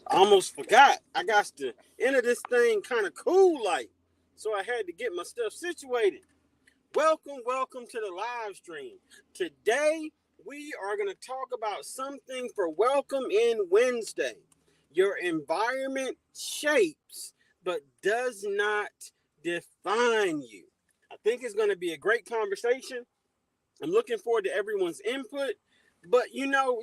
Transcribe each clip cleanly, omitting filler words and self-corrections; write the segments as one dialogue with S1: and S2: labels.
S1: I almost forgot. I got to enter this thing kind of cool like. So I had to get my stuff situated. Welcome to the live stream. Today, we are going to talk about something for Welcome in Wednesday. Your environment shapes, but does not define you. I think it's going to be a great conversation. I'm looking forward to everyone's input. But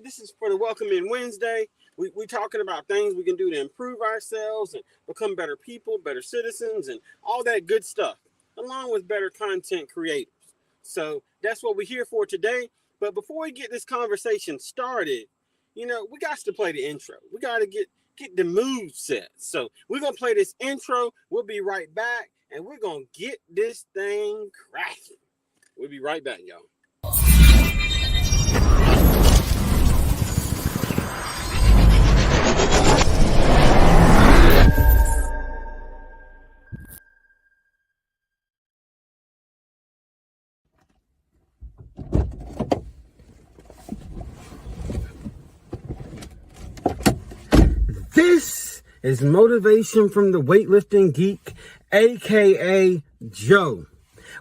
S1: this is for the Welcome in Wednesday. We're talking about things we can do to improve ourselves and become better people, better citizens, and all that good stuff, along with better content creators. So that's what we're here for today. But before we get this conversation started, we got to play the intro. We got to get the mood set. So we're going to play this intro. We'll be right back, and we're going to get this thing cracking. We'll be right back, y'all. This is Motivation from the Weightlifting Geek, aka Joe.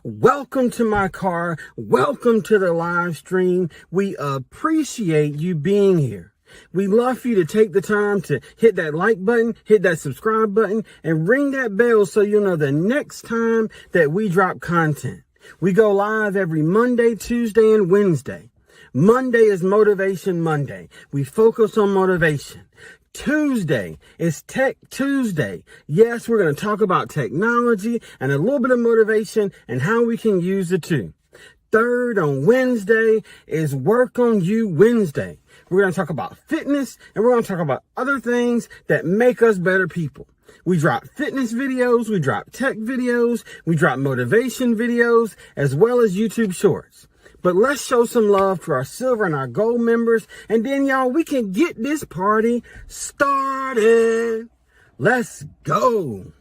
S1: Welcome to my car. Welcome to the live stream. We appreciate you being here. We love for you to take the time to hit that like button, hit that subscribe button, and ring that bell so you'll know the next time that we drop content. We go live every Monday, Tuesday, and Wednesday. Monday is Motivation Monday. We focus on motivation. Tuesday is Tech Tuesday. Yes, we're going to talk about technology and a little bit of motivation and how we can use the two. Third, on Wednesday, is Work on You Wednesday. We're going to talk about fitness and we're going to talk about other things that make us better people. We drop fitness videos, we drop tech videos, we drop motivation videos, as well as YouTube shorts. But let's show some love to our silver and our gold members. And then, y'all, we can get this party started. Let's go.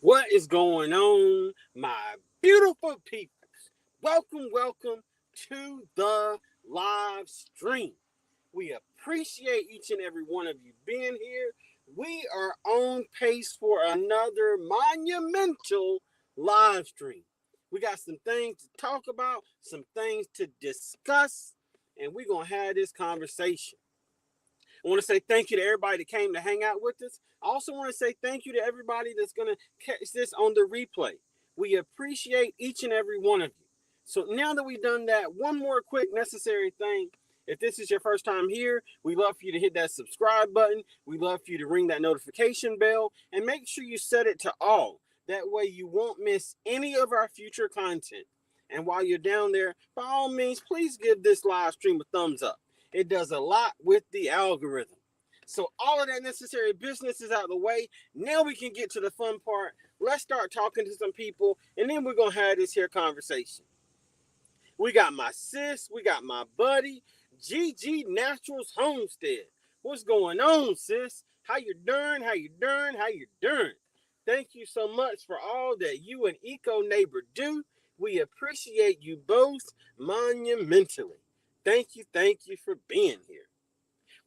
S1: What is going on, my beautiful people? Welcome to the live stream. We appreciate each and every one of you being here. We are on pace for another monumental live stream. We got some things to talk about, some things to discuss, and we're going to have this conversation. I want to say thank you to everybody that came to hang out with us. I also want to say thank you to everybody that's going to catch this on the replay. We appreciate each and every one of you. So now that we've done that, one more quick necessary thing. If this is your first time here, we love for you to hit that subscribe button. We love for you to ring that notification bell and make sure you set it to all. That way you won't miss any of our future content. And while you're down there, by all means, please give this live stream a thumbs up. It does a lot with the algorithm. So all of that necessary business is out of the way. Now we can get to the fun part. Let's start talking to some people, and then we're going to have this here conversation. We got my sis. We got my buddy, GG Naturals Homestead. What's going on, sis? How you doing? Thank you so much for all that you and Eco Neighbor do. We appreciate you both monumentally. Thank you for being here.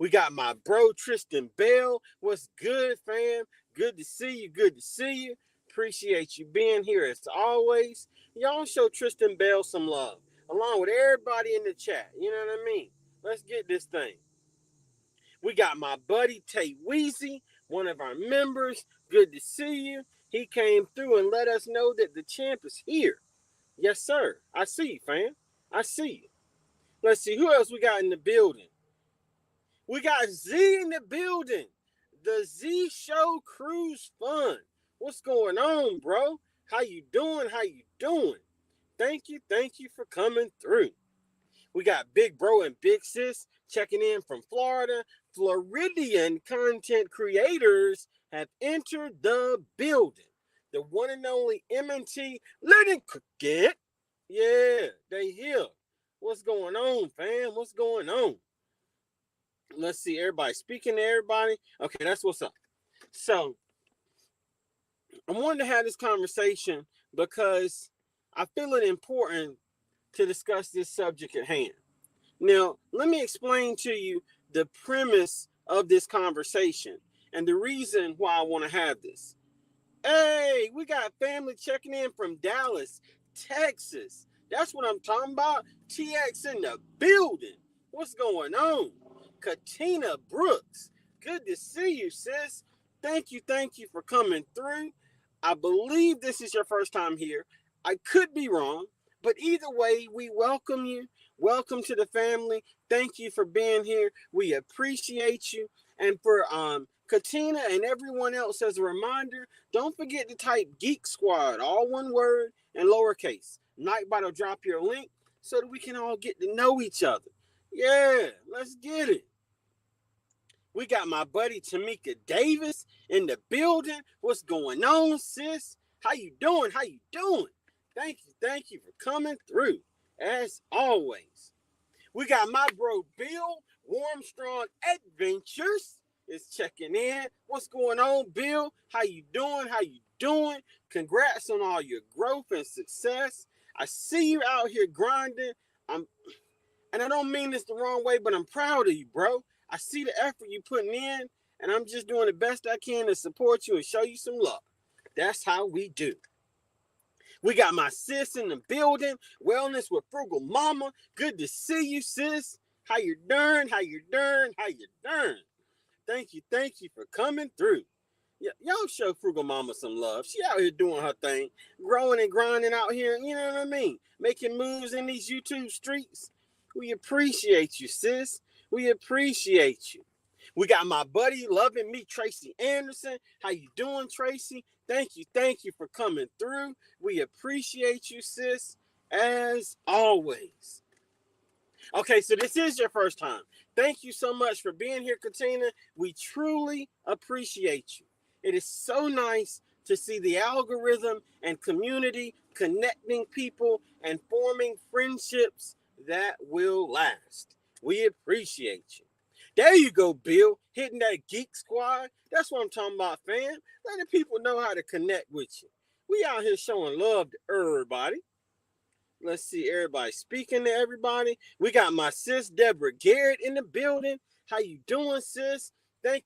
S1: We got my bro, Tristan Bell. What's good, fam? Good to see you. Appreciate you being here as always. Y'all show Tristan Bell some love, along with everybody in the chat. You know what I mean? Let's get this thing. We got my buddy, Tate Weezy, one of our members. Good to see you. He came through and let us know that the champ is here. Yes, sir. I see you, fam. I see you. Let's see, who else we got in the building? We got Z in the building. The Z Show Cruise Fun. What's going on, bro? How you doing? How you doing? Thank you for coming through. We got Big Bro and Big Sis checking in from Florida. Floridian content creators have entered the building. The one and only M&T Learning Cricket. Yeah, they here. What's going on, fam? What's going on? Let's see, everybody speaking to everybody. Okay, that's what's up. So, I wanted to have this conversation because I feel it important to discuss this subject at hand. Now, let me explain to you the premise of this conversation and the reason why I want to have this. Hey, we got family checking in from Dallas, Texas. That's what I'm talking about. TX in the building. What's going on? Katina Brooks. Good to see you, sis. Thank you for coming through. I believe this is your first time here. I could be wrong, but either way, we welcome you. Welcome to the family. Thank you for being here. We appreciate you. And for Katina and everyone else, as a reminder, don't forget to type Geek Squad, all one word and lowercase. Nightbot will drop your link so that we can all get to know each other. Yeah, let's get it. We got my buddy Tamika Davis in the building. What's going on, sis? How you doing? How you doing? Thank you for coming through, as always. We got my bro Bill, Warmstrong Adventures, is checking in. What's going on, Bill? How you doing? How you doing? Congrats on all your growth and success. I see you out here grinding. And I don't mean this the wrong way, but I'm proud of you, bro. I see the effort you putting in, and I'm just doing the best I can to support you and show you some love. That's how we do. We got my sis in the building. Wellness with Frugal Mama. Good to see you, sis. How you doing? How you doing? How you doing? Thank you for coming through. Y'all show Frugal Mama some love. She out here doing her thing, growing and grinding out here. You know what I mean? Making moves in these YouTube streets. We appreciate you, sis. We appreciate you. We got my buddy loving me, Tracy Anderson. How you doing, Tracy? Thank you for coming through. We appreciate you, sis, as always. Okay, so this is your first time. Thank you so much for being here, Katina. We truly appreciate you. It is so nice to see the algorithm and community connecting people and forming friendships that will last. We appreciate you. There you go, Bill, hitting that Geek Squad. That's what I'm talking about, fam. Letting people know how to connect with you. We out here showing love to everybody. Let's see, everybody speaking to everybody. We got my sis, Deborah Garrett, in the building. How you doing, sis? Thank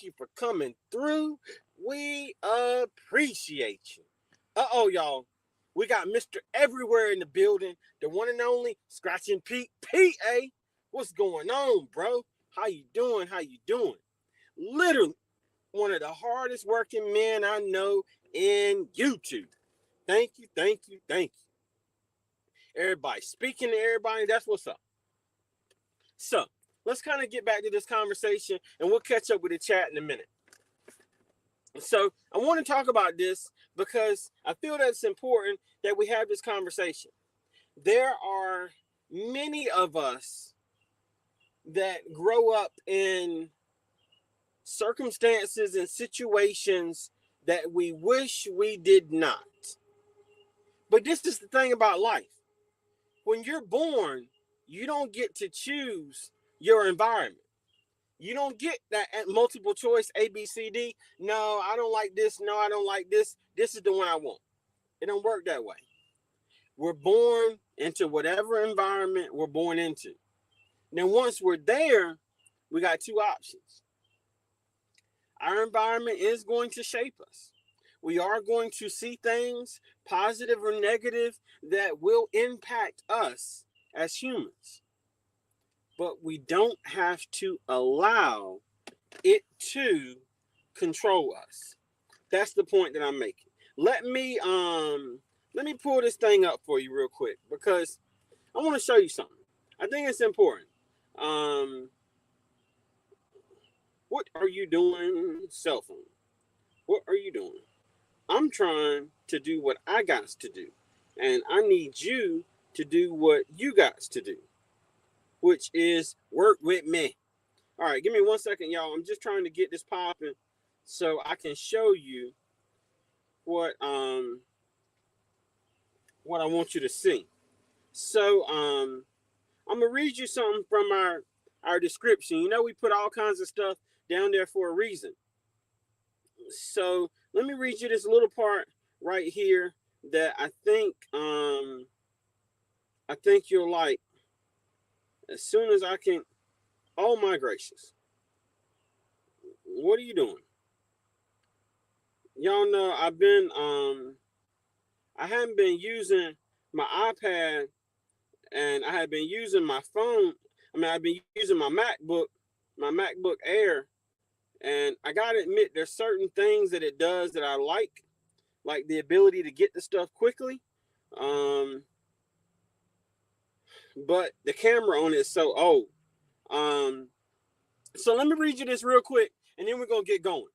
S1: you for coming through. We appreciate you. Y'all. We got Mr. Everywhere in the building. The one and only Scratching Pete. PA. What's going on, bro? How you doing? How you doing? Literally one of the hardest working men I know in YouTube. Thank you. Everybody speaking to everybody. That's what's up. So let's kind of get back to this conversation and we'll catch up with the chat in a minute. So I want to talk about this because I feel that it's important that we have this conversation. There are many of us that grow up in circumstances and situations that we wish we did not. But this is the thing about life. When you're born, you don't get to choose your environment. You don't get that multiple choice A, B, C, D. No, I don't like this. No, I don't like this. This is the one I want. It don't work that way. We're born into whatever environment we're born into. Now, once we're there, we got two options. Our environment is going to shape us. We are going to see things, positive or negative, that will impact us as humans. But we don't have to allow it to control us. That's the point that I'm making. Let me pull this thing up for you real quick because I want to show you something. I think it's important. What are you doing, cell phone? What are you doing? I'm trying to do what I got to do. And I need you to do what you got to do, which is work with me. All right, give me 1 second, y'all. I'm just trying to get this popping so I can show you what what I want you to see. So I'm gonna read you something from our description. You know, we put all kinds of stuff down there for a reason. So let me read you this little part right here that I think you'll like as soon as I can. Oh my gracious. What are you doing? Y'all know I haven't been using my iPad and I have been using my phone. I mean, I've been using my MacBook Air, and I gotta admit, there's certain things that it does that I like the ability to get the stuff quickly. Um, but the camera on it is so old. Um, so let me read you this real quick, and then we're gonna get going.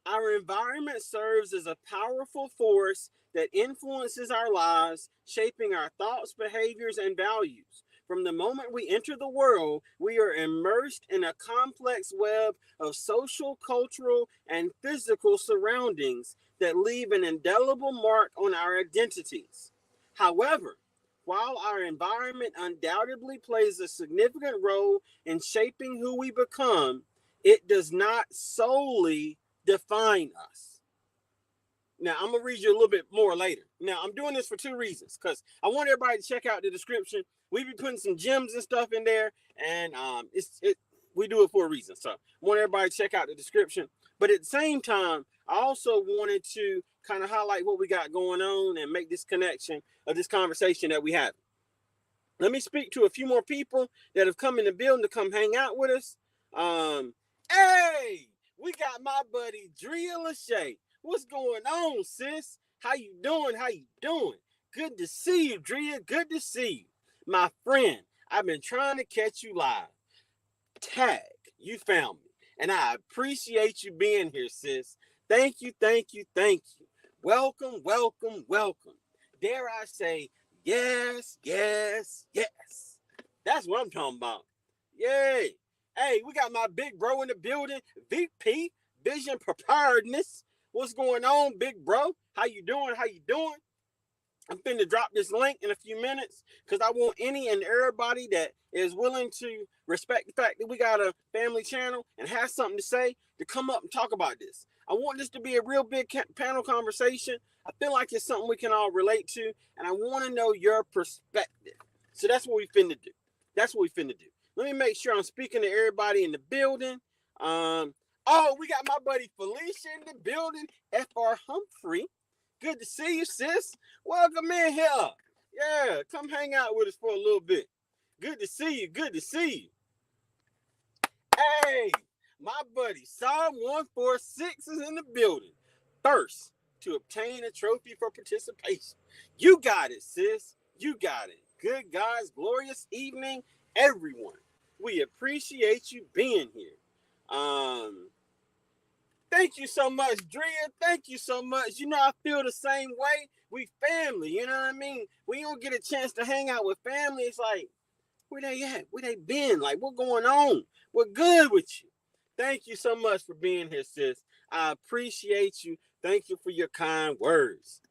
S1: Our environment serves as a powerful force that influences our lives, shaping our thoughts, behaviors, and values. From the moment we enter the world, we are immersed in a complex web of social, cultural, and physical surroundings that leave an indelible mark on our identities. However, while our environment undoubtedly plays a significant role in shaping who we become, it does not solely define us. Now, I'm going to read you a little bit more later. Now, I'm doing this for two reasons, because I want everybody to check out the description. We be putting some gems and stuff in there, and we do it for a reason. So I want everybody to check out the description. But at the same time, I also wanted to kind of highlight what we got going on and make this connection of this conversation that we have. Let me speak to a few more people that have come in the building to come hang out with us. Hey, we got my buddy Drea Lachey. What's going on, sis? How you doing? How you doing? Good to see you, Drea. Good to see you. My friend, I've been trying to catch you live. Tag, you found me. And I appreciate you being here, sis. Thank you, thank you, thank you. Welcome, welcome, welcome. Dare I say, yes, yes, yes. That's what I'm talking about. Yay. Hey, we got my big bro in the building, VP, Vision Preparedness. What's going on, big bro? How you doing? How you doing? I'm finna drop this link in a few minutes because I want any and everybody that is willing to respect the fact that we got a family channel and has something to say to come up and talk about this. I want this to be a real big panel conversation. I feel like it's something we can all relate to, and I want to know your perspective. So that's what we finna do. That's what we finna do. Let me make sure I'm speaking to everybody in the building. Oh, we got my buddy Felicia in the building, FR Humphrey. Good to see you, sis. Welcome in here. Yeah, come hang out with us for a little bit. Good to see you. Good to see you. Hey, my buddy Psalm 146 is in the building. First, to obtain a trophy for participation. You got it, sis. You got it. Good God's glorious evening, everyone. We appreciate you being here. Thank you so much, Drea. Thank you so much. You know, I feel the same way. We family, you know what I mean? We don't get a chance to hang out with family. It's like, where they at? Where they been? Like, what going on? We're good with you. Thank you so much for being here, sis. I appreciate you. Thank you for your kind words.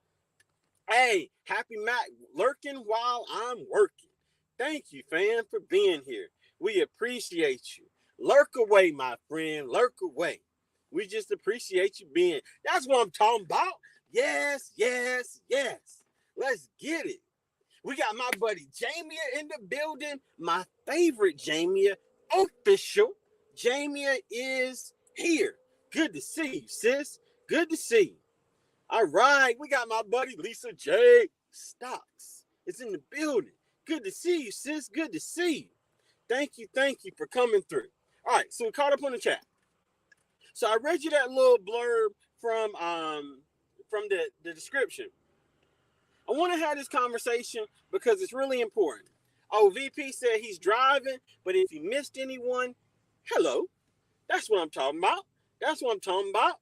S1: Hey, Happy Mac, lurking while I'm working. Thank you, fam, for being here. We appreciate you. Lurk away, my friend. Lurk away. We just appreciate you being. That's what I'm talking about. Yes, yes, yes. Let's get it. We got my buddy Jamia in the building. My favorite Jamia, official. Jamia is here. Good to see you, sis. Good to see you. All right, we got my buddy Lisa J. Stocks. It's in the building. Good to see you, sis. Good to see you. Thank you for coming through. All right, so we caught up on the chat. So I read you that little blurb from the description. I want to have this conversation because it's really important. Oh, VP said he's driving, but if you missed anyone, hello. That's what I'm talking about. That's what I'm talking about.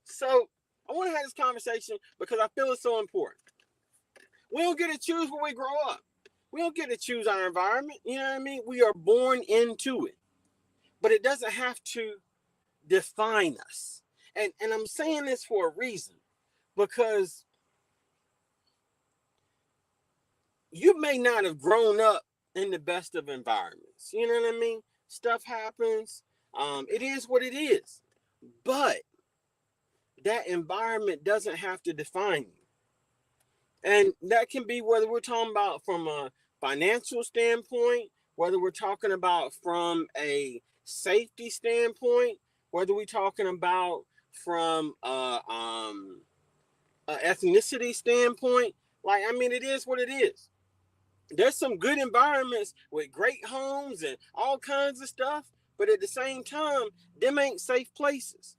S1: So I want to have this conversation because I feel it's so important. We don't get to choose where we grow up. We don't get to choose our environment. You know what I mean? We are born into it, but it doesn't have to define us. And I'm saying this for a reason because you may not have grown up in the best of environments. You know what I mean? Stuff happens. It is what it is. But that environment doesn't have to define you. And that can be whether we're talking about from a financial standpoint, whether we're talking about from a safety standpoint, whether we're talking about from a ethnicity standpoint. Like, I mean, it is what it is. There's some good environments with great homes and all kinds of stuff, but at the same time, them ain't safe places.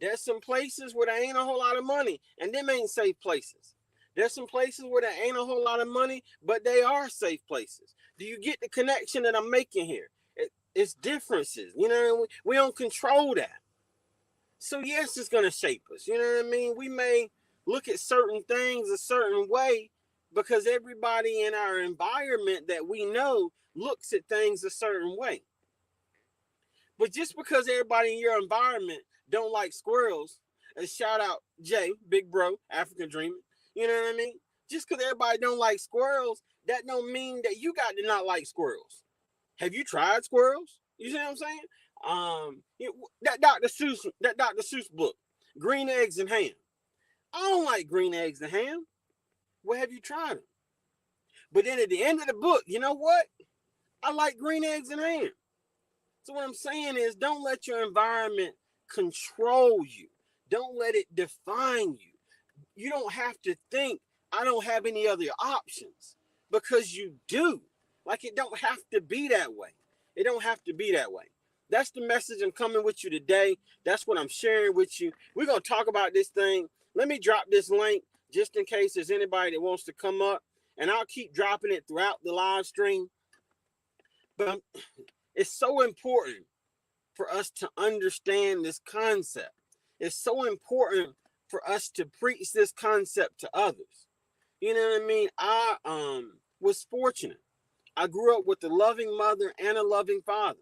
S1: There's some places where there ain't a whole lot of money, and them ain't safe places. There's some places where there ain't a whole lot of money, but they are safe places. Do you get the connection that I'm making here? It's differences. You know, we don't control that. So yes, it's going to shape us. You know what I mean? We may look at certain things a certain way because everybody in our environment that we know looks at things a certain way. But just because everybody in your environment don't like squirrels, and shout out Jay, big bro, African dreaming, you know what I mean? Just because everybody don't like squirrels, that don't mean that you got to not like squirrels. Have you tried squirrels? You see what I'm saying? That Dr. Seuss book, Green Eggs and Ham. I don't like green eggs and ham. Well, have you tried them? But then at the end of the book, you know what? I like green eggs and ham. So what I'm saying is don't let your environment control you. Don't let it define you. You don't have to think, I don't have any other options, because you do. Like, it don't have to be that way. It don't have to be that way. That's the message I'm coming with you today. That's what I'm sharing with you. We're going to talk about this thing. Let me drop this link just in case there's anybody that wants to come up, and I'll keep dropping it throughout the live stream. But it's so important for us to understand this concept. It's so important for us to preach this concept to others. You know what I mean? I was fortunate. I grew up with a loving mother and a loving father.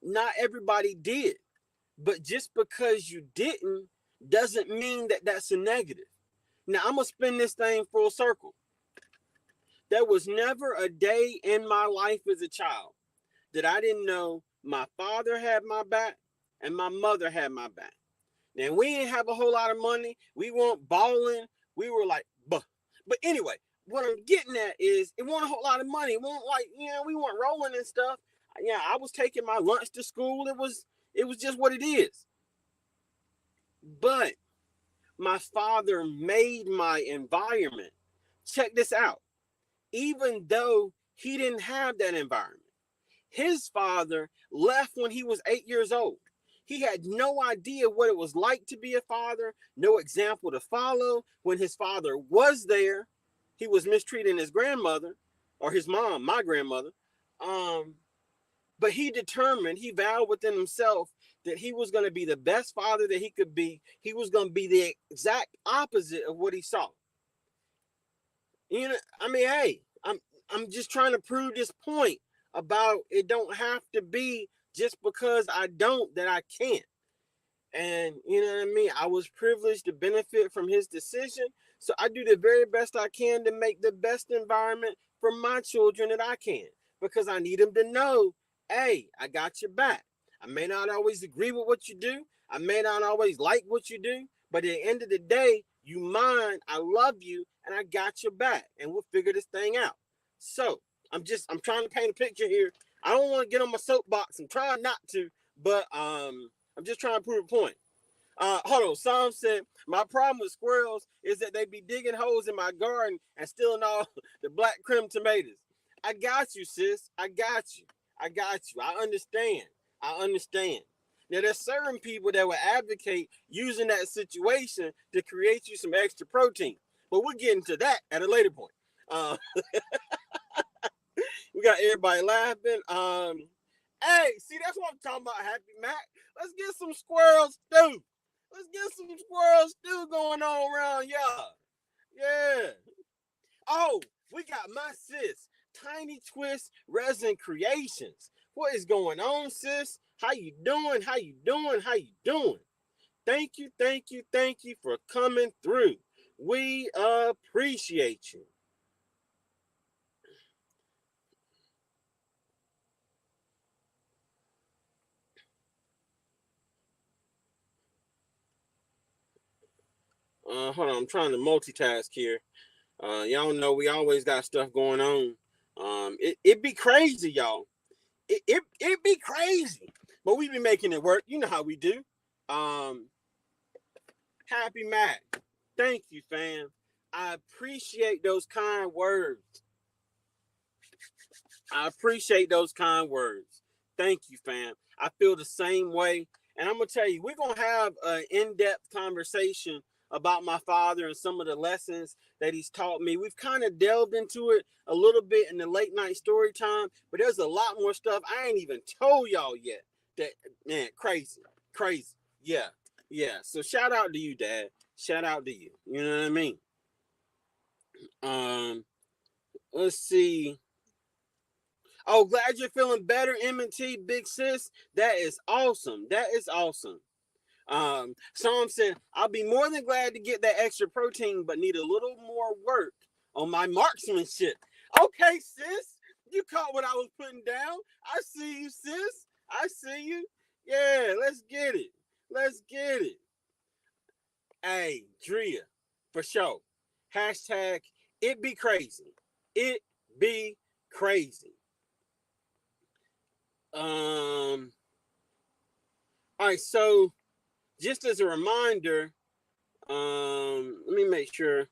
S1: Not everybody did, but just because you didn't doesn't mean that that's a negative. Now, I'm going to spin this thing full circle. There was never a day in my life as a child that I didn't know my father had my back and my mother had my back. Now, we didn't have a whole lot of money. We weren't balling. We were like, buh. But anyway, what I'm getting at is it wasn't a whole lot of money. It wasn't like, we weren't rolling and stuff. Yeah, I was taking my lunch to school. It was just what it is. But my father made my environment. Check this out. Even though he didn't have that environment, his father left when he was 8 years old. He had no idea what it was like to be a father, no example to follow. When his father was there, he was mistreating his grandmother, or his mom, my grandmother. But he vowed within himself that he was going to be the best father that he could be. He was going to be the exact opposite of what he saw. I mean, hey, I'm just trying to prove this point about it don't have to be just because I don't that I can't. And you know what I mean? I was privileged to benefit from his decision. So I do the very best I can to make the best environment for my children that I can, because I need them to know, hey, I got your back. I may not always agree with what you do. I may not always like what you do, but at the end of the day, you mine, I love you, and I got your back, and we'll figure this thing out. So I'm trying to paint a picture here. I don't want to get on my soapbox. I'm trying not to, but I'm just trying to prove a point. Hold on. Psalm said, my problem with squirrels is that they be digging holes in my garden and stealing all the black creme tomatoes. I got you, sis. I got you. I understand. Now, there's certain people that will advocate using that situation to create you some extra protein, but we'll get into that at a later point. We got everybody laughing. Hey, see, that's what I'm talking about, Happy Mac. Let's get some squirrel stew. Let's get some squirrel stew going on around y'all. Yeah. Oh, we got my sis, Tiny Twist Resin Creations. What is going on, sis? How you doing? How you doing? How you doing? Thank you, thank you, thank you for coming through. We appreciate you. Hold on, I'm trying to multitask here. Y'all know we always got stuff going on. It be crazy, y'all. It be crazy, but we be making it work. You know how we do. Um, Happy Mac, thank you, fam. I appreciate those kind words. I appreciate those kind words. Thank you, fam. I feel the same way. And I'm going to tell you, we're going to have an in-depth conversation about my father and some of the lessons that he's taught me. We've kind of delved into it a little bit in the late night story time, but there's a lot more stuff I ain't even told y'all yet. That, man, crazy, crazy. Yeah, yeah. So shout out to you, Dad. Shout out to you. You know what I mean? Um, let's see. Oh, glad you're feeling better, M&T, big sis. That is awesome. That is awesome. Psalm said, I'll be more than glad to get that extra protein, but need a little more work on my marksmanship. Okay, sis. You caught what I was putting down. I see you, sis. I see you. Yeah, let's get it. Let's get it. Hey, Drea, for sure. Hashtag it be crazy. It be crazy. All right, so just as a reminder, let me make sure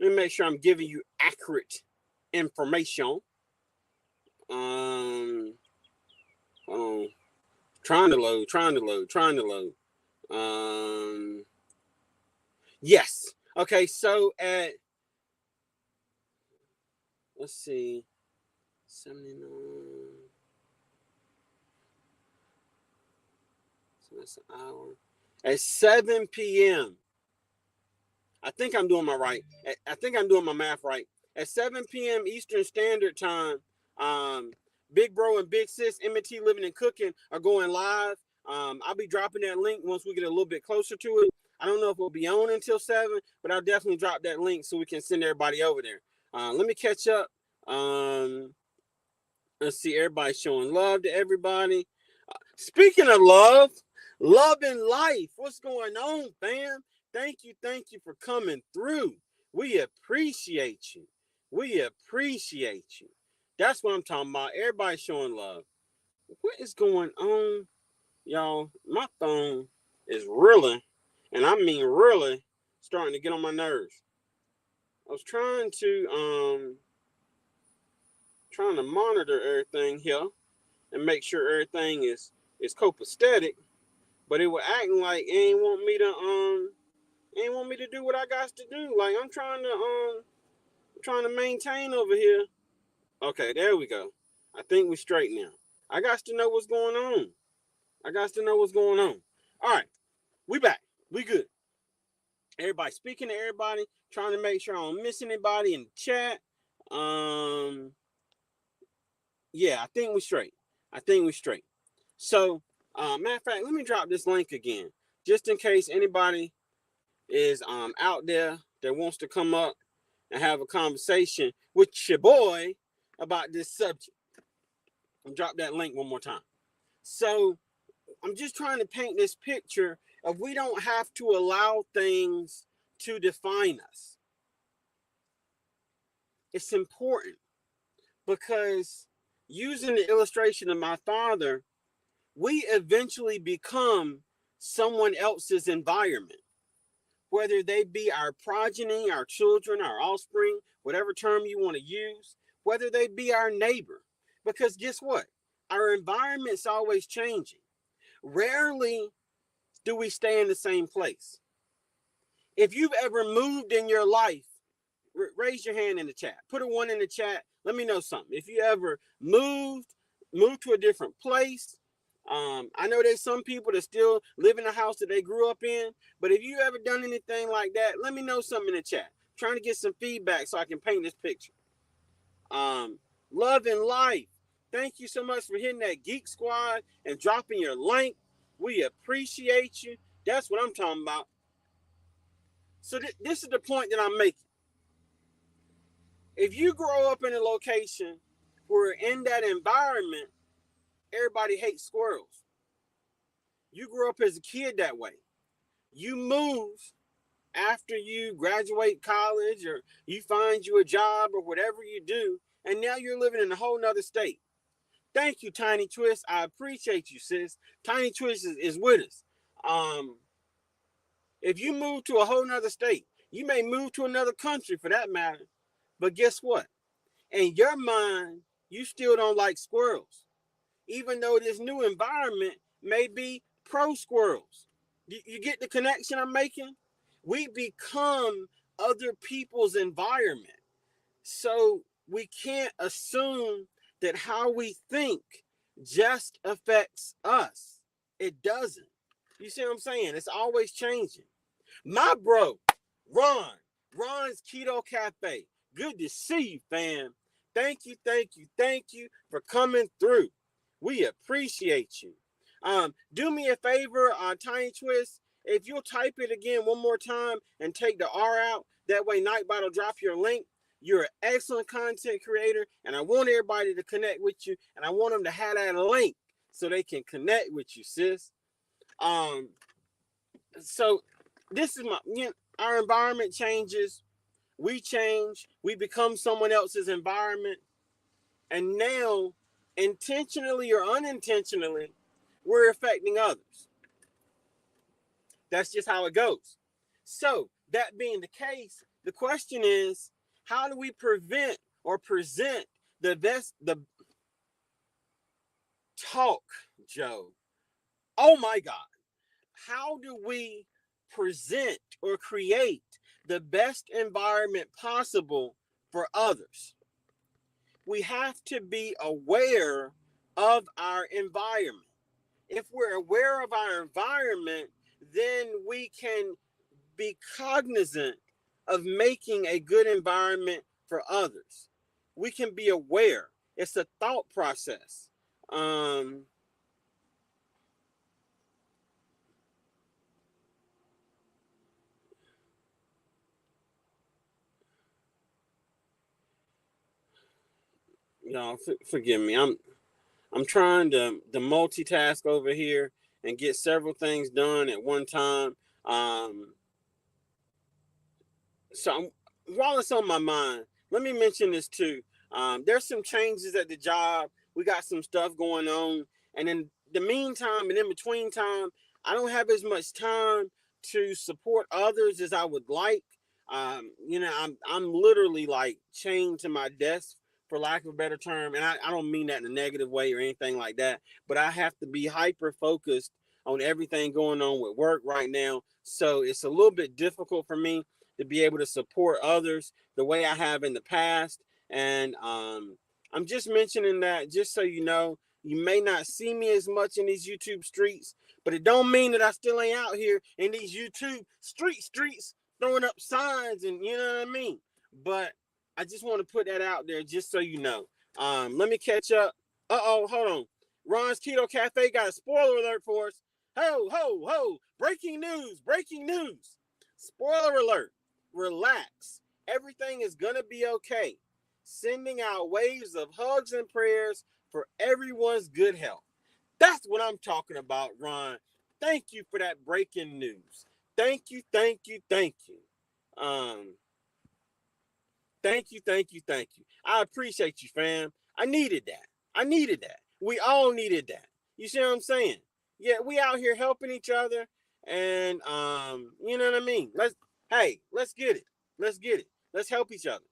S1: I'm giving you accurate information. Hold on. Trying to load. Yes. Okay, so at let's see, 79. So that's an hour. At 7 p.m. I think I'm doing I think I'm doing my math right. At 7 p.m. Eastern Standard Time, Big Bro and Big Sis, M&T Living and Cooking are going live. I'll be dropping that link once we get a little bit closer to it. I don't know if we'll be on until 7, but I'll definitely drop that link so we can send everybody over there. Let me catch up. Let's see, everybody showing love to everybody. Speaking of love, love and life. What's going on, fam? Thank you for coming through. We appreciate you. We appreciate you. That's what I'm talking about. Everybody showing love. What is going on, y'all? My phone is really, and I mean really, starting to get on my nerves. I was trying to monitor everything here and make sure everything is copacetic, but it was acting like it ain't want me to do what I got to do. Like I'm trying to maintain over here. Okay, there we go. I think we straight now. I got to know what's going on. All right, we back. We good. Everybody speaking to everybody, trying to make sure I don't miss anybody in the chat. Yeah, I think we straight. So, matter of fact, let me drop this link again, just in case anybody is out there that wants to come up and have a conversation with your boy about this subject. I'll drop that link one more time. So I'm just trying to paint this picture of we don't have to allow things to define us. It's important because using the illustration of my father, we eventually become someone else's environment, whether they be our progeny, our children, our offspring, whatever term you want to use, whether they be our neighbor. Because guess what? Our environment's always changing. Rarely do we stay in the same place. If you've ever moved in your life, raise your hand in the chat. Put a 1 in the chat. Let me know something. If you ever moved move to a different place. I know there's some people that still live in the house that they grew up in, but if you ever done anything like that, let me know something in the chat. I'm trying to get some feedback so I can paint this picture. Love and life. Thank you so much for hitting that Geek Squad and dropping your link. We appreciate you. That's what I'm talking about. So this is the point that I'm making. If you grow up in a location where in that environment, everybody hates squirrels. You grew up as a kid that way. You move after you graduate college or you find you a job or whatever you do, and now you're living in a whole nother state. Thank you, Tiny Twist. I appreciate you, sis. Tiny Twist is with us. If you move to a whole nother state, you may move to another country for that matter, but guess what? In your mind, you still don't like squirrels, even though this new environment may be pro squirrels. You get the connection I'm making? We become other people's environment. So we can't assume that how we think just affects us. It doesn't. You see what I'm saying? It's always changing. My bro, Ron's Keto Cafe. Good to see you, fam. Thank you for coming through. We appreciate you. Do me a favor, Tiny Twist. If you'll type it again one more time and take the R out, that way Nightbot will drop your link. You're an excellent content creator, and I want everybody to connect with you, and I want them to have that link so they can connect with you, sis. So this is our environment changes, we change, we become someone else's environment, and now, intentionally or unintentionally, we're affecting others. That's just how it goes. So that being the case, the question is, how do we prevent or present the talk, Joe? Oh my God. How do we present or create the best environment possible for others? We have to be aware of our environment. If we're aware of our environment, then we can be cognizant of making a good environment for others. We can be aware. It's a thought process. Y'all, forgive me. I'm trying to multitask over here and get several things done at one time. While it's on my mind, let me mention this too. There's some changes at the job. We got some stuff going on, and in the meantime and in between time, I don't have as much time to support others as I would like. I'm literally like chained to my desk, for lack of a better term, and I don't mean that in a negative way or anything like that. But I have to be hyper focused on everything going on with work right now, so it's a little bit difficult for me to be able to support others the way I have in the past. And I'm just mentioning that just so you know, you may not see me as much in these YouTube streets, but it don't mean that I still ain't out here in these YouTube streets throwing up signs and you know what I mean. But I just want to put that out there just so you know. Let me catch up. Hold on. Ron's Keto Cafe got a spoiler alert for us. Ho. Breaking news. Spoiler alert. Relax. Everything is going to be okay. Sending out waves of hugs and prayers for everyone's good health. That's what I'm talking about, Ron. Thank you for that breaking news. Thank you. Thank you. I appreciate you, fam. I needed that. We all needed that. You see what I'm saying? Yeah, we out here helping each other, and you know what I mean? Let's get it. Let's help each other.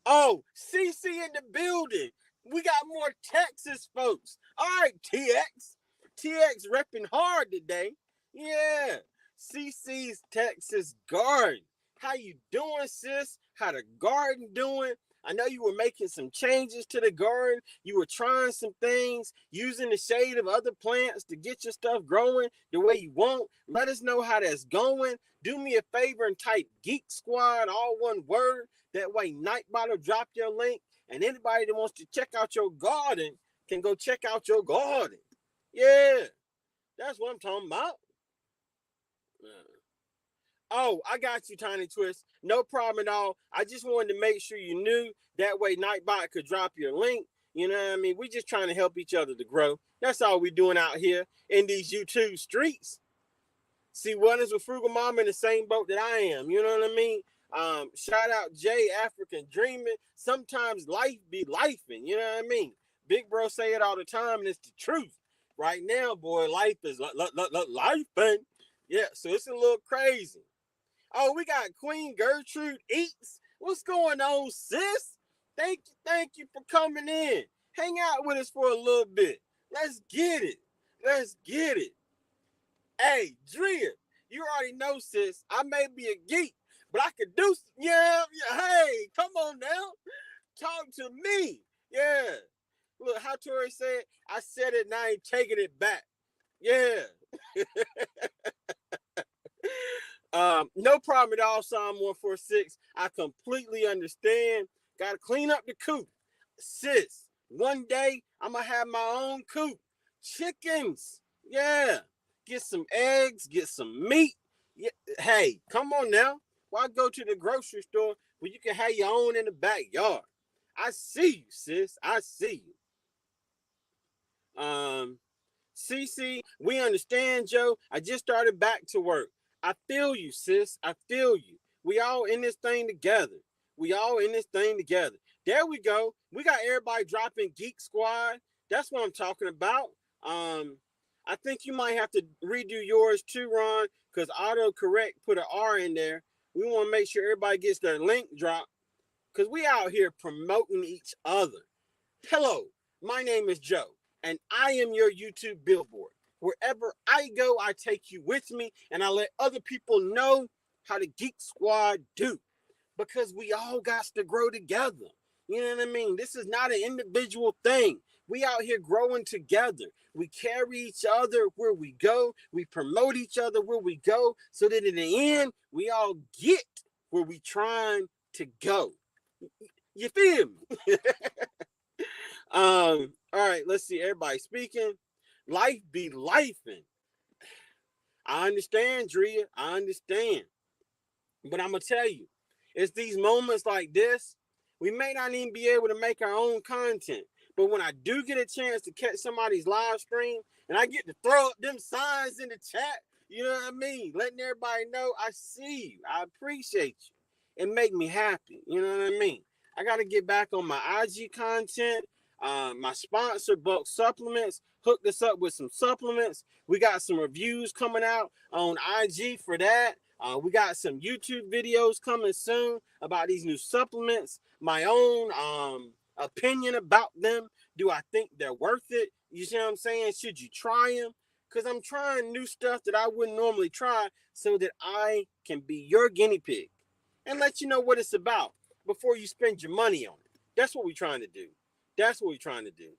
S1: CC in the building. We got more Texas folks. All right, TX repping hard today. Yeah. CC's Texas Garden. How you doing, sis? How the garden doing? I know you were making some changes to the garden. You were trying some things, using the shade of other plants to get your stuff growing the way you want. Let us know how that's going. Do me a favor and type Geek Squad, all one word. That way, Nightbot will drop your link. And anybody that wants to check out your garden can go check out your garden. Yeah, that's what I'm talking about. Oh, I got you, Tiny Twist. No problem at all. I just wanted to make sure you knew. That way Nightbot could drop your link. You know what I mean? We just trying to help each other to grow. That's all we doing out here in these YouTube streets. See, one is with Frugal Mama in the same boat that I am. You know what I mean? Shout out Jay, African Dreaming. Sometimes life be lifing. You know what I mean? Big bro say it all the time, and it's the truth. Right now, boy, life is lifing. Yeah, so it's a little crazy. Oh, we got Queen Gertrude Eats. What's going on, sis? Thank you for coming in. Hang out with us for a little bit. Let's get it. Let's get it. Hey, Drea, you already know, sis. I may be a geek, but I could do. Yeah. Hey, come on now. Talk to me. Yeah. Look, how Tori said, I said it and I ain't taking it back. Yeah. No problem at all, Psalm 146. I completely understand. Gotta clean up the coop. Sis, one day I'm gonna have my own coop. Chickens. Yeah. Get some eggs, get some meat. Yeah. Hey, come on now. Why go to the grocery store when you can have your own in the backyard? I see you, sis. I see you. CC, we understand, Joe. I just started back to work. I feel you, sis. I feel you. We all in this thing together. We all in this thing together. There we go. We got everybody dropping Geek Squad. That's what I'm talking about. I think you might have to redo yours too, Ron, because autocorrect put an R in there. We want to make sure everybody gets their link dropped because we out here promoting each other. Hello, my name is Joe, and I am your YouTube billboard. Wherever I go, I take you with me, and I let other people know how the Geek Squad do, because we all got to grow together. You know what I mean? This is not an individual thing. We out here growing together. We carry each other where we go. We promote each other where we go, so that in the end, we all get where we trying to go. You feel me? All right, let's see. Everybody speaking. Life be lifing. I understand, Drea. I understand. But I'm gonna tell you, it's these moments like this. We may not even be able to make our own content. But when I do get a chance to catch somebody's live stream and I get to throw up them signs in the chat, you know what I mean? Letting everybody know I see you. I appreciate you. It make me happy. You know what I mean? I got to get back on my IG content. My sponsor, Bulk Supplements, hooked us up with some supplements. We got some reviews coming out on IG for that. We got some YouTube videos coming soon about these new supplements. My own opinion about them. Do I think they're worth it? You see what I'm saying? Should you try them? Because I'm trying new stuff that I wouldn't normally try so that I can be your guinea pig and let you know what it's about before you spend your money on it. That's what we're trying to do. That's what we're trying to do.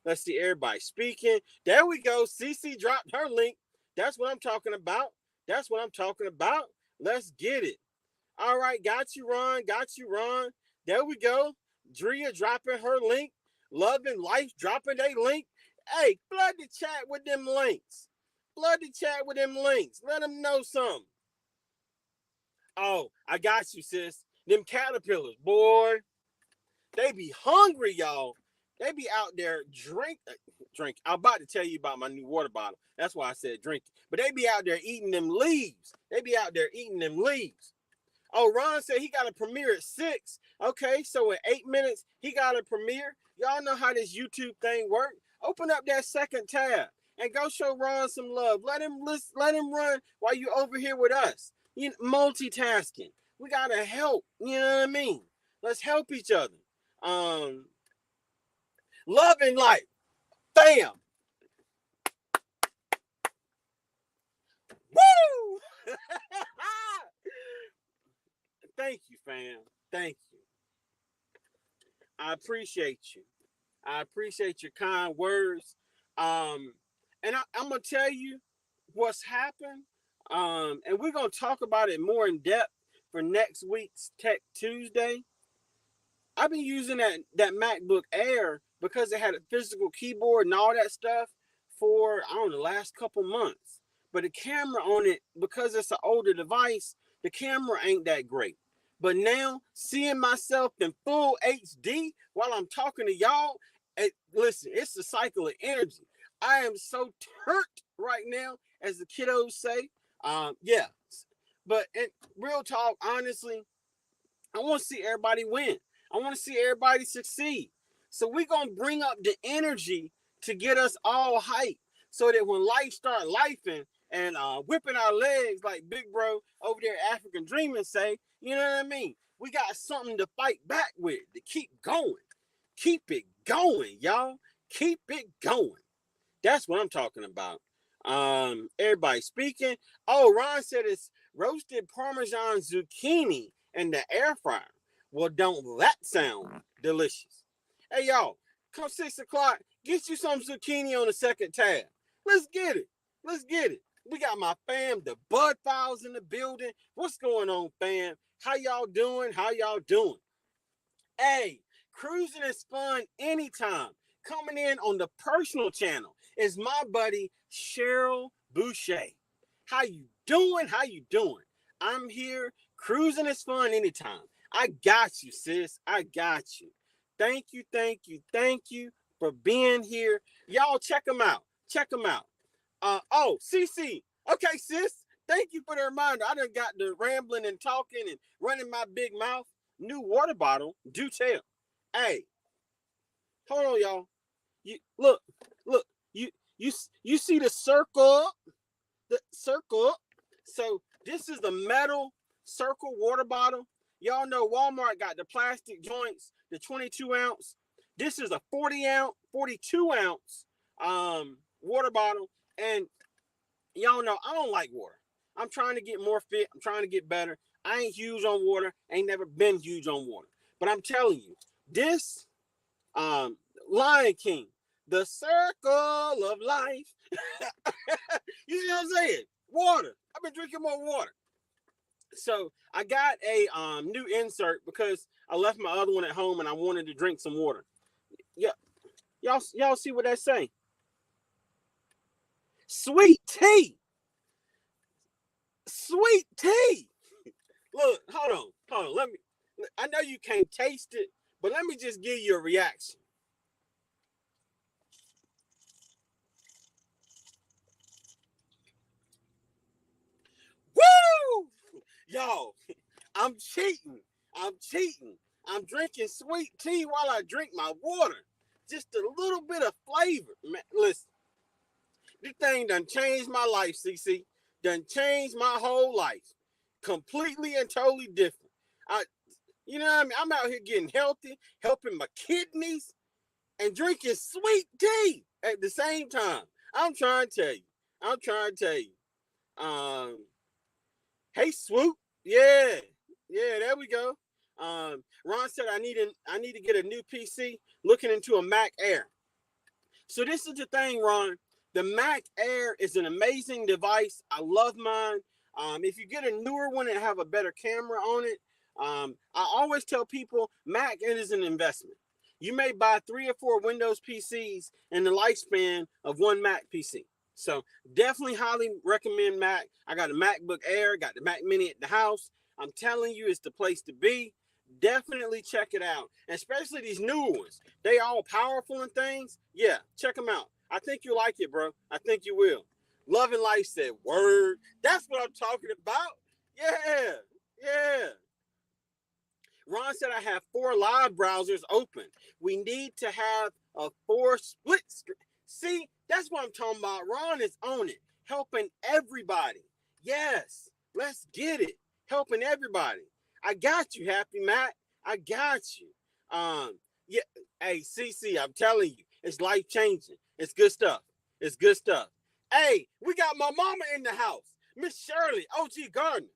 S1: Let's see everybody speaking. There we go. CC dropped her link. That's what I'm talking about. That's what I'm talking about. Let's get it. All right. Got you, Ron. Got you, Ron. There we go. Drea dropping her link. Love and Life dropping their link. Hey, flood the chat with them links. Flood the chat with them links. Let them know something. Oh, I got you, sis. Them caterpillars, boy. They be hungry, y'all. They be out there drink. I'm about to tell you about my new water bottle. That's why I said drink. But they be out there eating them leaves. They be out there eating them leaves. Oh, Ron said he got a premiere at 6. Okay, so in 8 minutes, he got a premiere. Y'all know how this YouTube thing works. Open up that second tab and go show Ron some love. Let him run while you over here with us. You multitasking. We gotta help. You know what I mean? Let's help each other. Love and life. Bam. Woo! Thank you, fam. Thank you. I appreciate you. I appreciate your kind words. And I'm gonna tell you what's happened. And we're gonna talk about it more in depth for next week's Tech Tuesday. I've been using that MacBook Air because it had a physical keyboard and all that stuff for I don't know the last couple months. But the camera on it, because it's an older device, the camera ain't that great. But now seeing myself in full HD while I'm talking to y'all, listen, it's a cycle of energy. I am so turned right now, as the kiddos say. Yeah. But in real talk, honestly, I want to see everybody win. I want to see everybody succeed. So we're going to bring up the energy to get us all hyped so that when life start lifing and whipping our legs like big bro over there African Dreaming say, you know what I mean? We got something to fight back with, to keep going. Keep it going, y'all. Keep it going. That's what I'm talking about. Everybody speaking. Oh, Ron said it's roasted Parmesan zucchini in the air fryer. Well, don't that sound delicious? Hey, y'all, come 6 o'clock, get you some zucchini on the second tab. Let's get it. Let's get it. We got my fam, the Bud Files in the building. What's going on, fam? How y'all doing? How y'all doing? Hey, cruising is fun anytime. Coming in on the personal channel is my buddy Cheryl Boucher. How you doing? How you doing? I'm here. Cruising is fun anytime. I got you, sis. I got you. Thank you, thank you, thank you for being here. Y'all check them out. Check them out. Oh, CC. Okay, sis. Thank you for the reminder. I done got the rambling and talking and running my big mouth. New water bottle, do tell. Hey, hold on, y'all. You look, you you see the circle, the circle. So this is the metal circle water bottle. Y'all know Walmart got the plastic joints, the 22 ounce. This is a 40 ounce, 42 ounce water bottle. And y'all know I don't like water. I'm trying to get more fit. I'm trying to get better. I ain't huge on water. Ain't never been huge on water. But I'm telling you, this Lion King, the circle of life. You know what I'm saying? Water. I've been drinking more water. So I got a new insert because I left my other one at home and I wanted to drink some water. Yeah, y'all see what that's saying? Sweet tea. Sweet tea. Look, hold on. Let me. I know you can't taste it, but let me just give you a reaction. Woo! Y'all, I'm cheating. I'm cheating. I'm drinking sweet tea while I drink my water. Just a little bit of flavor. Man, listen, this thing done changed my life, CC. Done changed my whole life. Completely and totally different. You know what I mean? I'm out here getting healthy, helping my kidneys, and drinking sweet tea at the same time. I'm trying to tell you. I'm trying to tell you. Um, hey, Swoop. Yeah. Yeah, there we go. Ron said I need to get a new PC, looking into a Mac Air. So this is the thing, Ron. The Mac Air is an amazing device. I love mine. If you get a newer one and have a better camera on it, I always tell people Mac it is an investment. You may buy 3 or 4 Windows PCs in the lifespan of one Mac PC. So definitely highly recommend Mac. I got a MacBook Air, got the Mac Mini at the house. I'm telling you, it's the place to be. Definitely check it out, especially these newer ones. They all powerful and things. Yeah, check them out. I think you'll like it, bro. I think you will. Love and Life said, word. That's what I'm talking about. Yeah, yeah. Ron said I have 4 live browsers open. We need to have a 4 split screen. See, that's what I'm talking about. Ron is on it, helping everybody. Yes, let's get it. Helping everybody. I got you, Happy Matt. I got you. Yeah. Hey, CC, I'm telling you, it's life changing. It's good stuff. It's good stuff. Hey, we got my mama in the house, Miss Shirley, OG Gardner.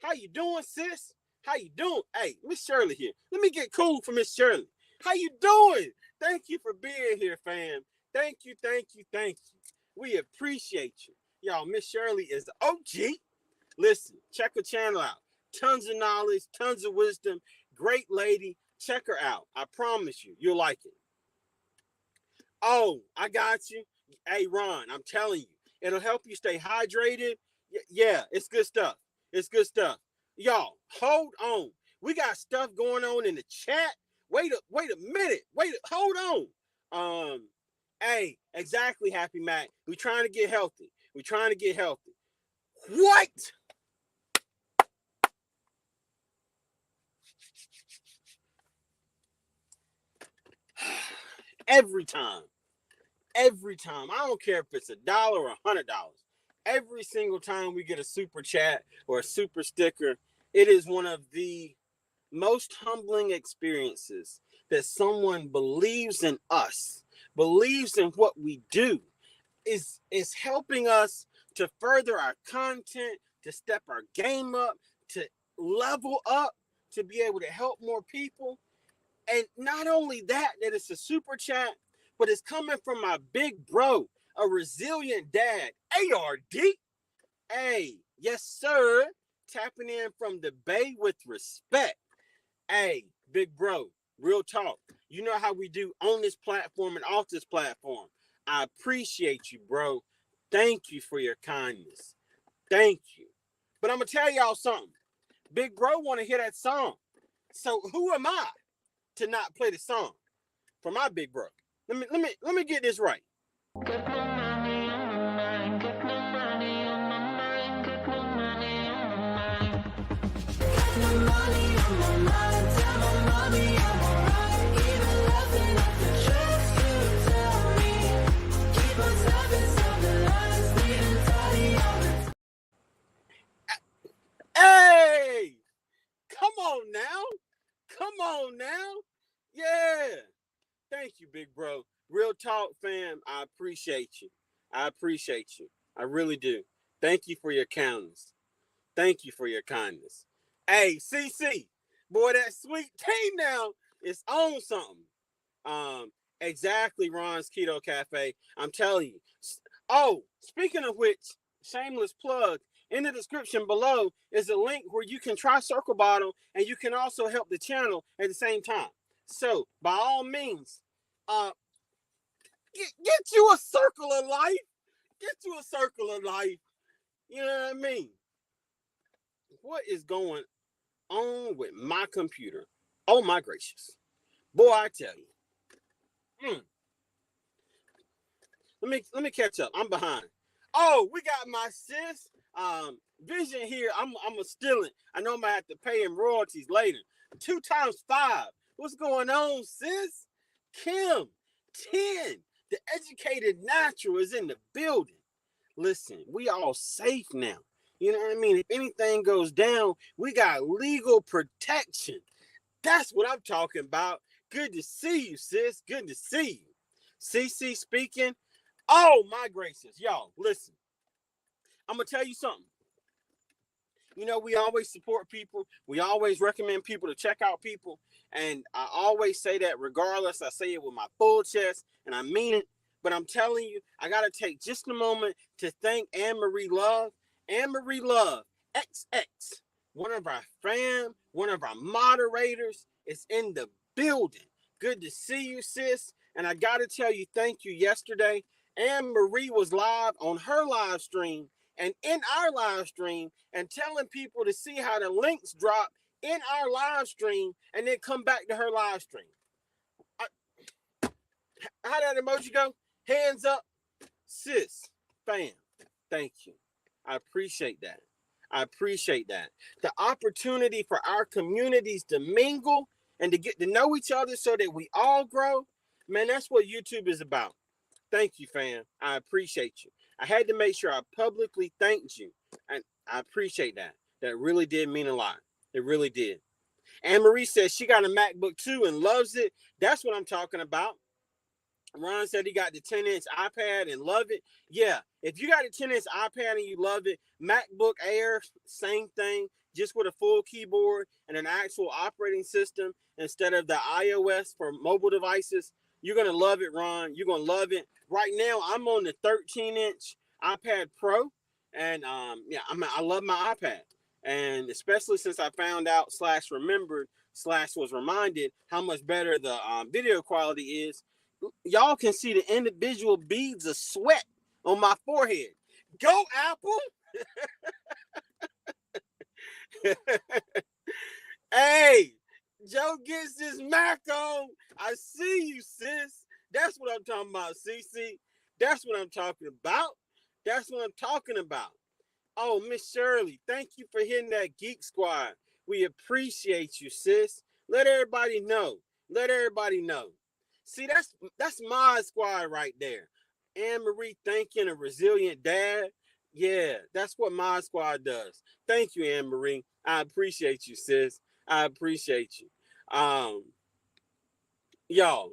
S1: How you doing, sis? How you doing? Hey, Miss Shirley here. Let me get cool for Miss Shirley. How you doing? Thank you for being here, fam. Thank you, thank you, thank you. We appreciate you. Y'all, Miss Shirley is the OG. Listen, check her channel out. Tons of knowledge, tons of wisdom. Great lady. Check her out. I promise you, you'll like it. Oh, I got you. Hey, Ron, I'm telling you, it'll help you stay hydrated. Yeah, it's good stuff. It's good stuff. Y'all, hold on. We got stuff going on in the chat. Wait a minute. Hold on. Hey, exactly, Happy Mac. We're trying to get healthy. What? Every time. I don't care if it's $1 or $100. Every single time we get a super chat or a super sticker, it is one of the most humbling experiences that someone believes in us, believes in what we do, is helping us to further our content, to step our game up, to level up, to be able to help more people. And not only that it's a super chat, but it's coming from my big bro, a resilient dad, ARD. Hey, yes, sir. Tapping in from the Bay with respect. Hey, big bro, real talk. You know how we do on this platform and off this platform. I appreciate you, bro. Thank you for your kindness. Thank you. But I'm going to tell y'all something. Big bro want to hear that song. So who am I to not play the song for my big bro? Let me get this right. Get no money on my mind. Get no money on my mind. Get no money on my mind. Get no money on my mind. Tell my mommy I'm alright. Even laughing at the tricks you tell me. Keep on stopping, stop the lies. Leaving tidy all the time. Hey! Come on now. Yeah. Thank you, big bro. Real talk, fam. I appreciate you. I really do. Thank you for your kindness. Hey, CC, boy, that sweet tea now is on something. Exactly, Ron's Keto Cafe. I'm telling you. Oh, speaking of which, shameless plug. In the description below is a link where you can try Circle Bottle and you can also help the channel at the same time. So, by all means, get you a circle of life. You know what I mean? What is going on with my computer? Oh my gracious. Boy, I tell you. Let me catch up. I'm behind. Oh, we got my sis. Vision here. I'm gonna steal it. I know I'm gonna have to pay him royalties later. 2 times 5. What's going on, sis? Kim, 10. The educated natural is in the building. Listen, we all safe now. You know what I mean? If anything goes down, we got legal protection. That's what I'm talking about. Good to see you, sis. Good to see you. CC speaking. Oh, my gracious. Y'all, listen. I'm going to tell you something. You know, we always support people. We always recommend people to check out people. And I always say that regardless. I say it with my full chest, and I mean it. But I'm telling you, I got to take just a moment to thank Anne-Marie Love. Anne-Marie Love, XX, one of our fam, one of our moderators, is in the building. Good to see you, sis. And I got to tell you, thank you yesterday. Anne-Marie was live on her live stream and in our live stream and telling people to see how the links drop in our live stream and then come back to her live stream. How that emoji go? Hands up. Sis, fam, thank you. I appreciate that. The opportunity for our communities to mingle and to get to know each other so that we all grow, man, that's what YouTube is about. Thank you, fam. I appreciate you. I had to make sure I publicly thanked you, and I appreciate that. That really did mean a lot. It really did. Anne-Marie says she got a MacBook too and loves it. That's what I'm talking about. Ron said he got the 10-inch iPad and love it. Yeah, if you got a 10-inch iPad and you love it, MacBook Air, same thing. just with a full keyboard and an actual operating system instead of the iOS for mobile devices. You're going to love it, Ron. You're going to love it. Right now, I'm on the 13-inch iPad Pro, and yeah, I love my iPad. And especially since I found out slash remembered slash was reminded how much better the video quality is, y'all can see the individual beads of sweat on my forehead. Go Apple! Hey, Joe gets this Mac on. I see you, sis. That's what I'm talking about, CC. That's what I'm talking about. That's what I'm talking about. Oh, Miss Shirley, thank you for hitting that Geek Squad. We appreciate you, sis. Let everybody know. Let everybody know. See, that's my squad right there. Anne Marie thanking a resilient dad. Yeah, that's what my squad does. Thank you, Anne Marie. I appreciate you, sis. I appreciate you. Y'all,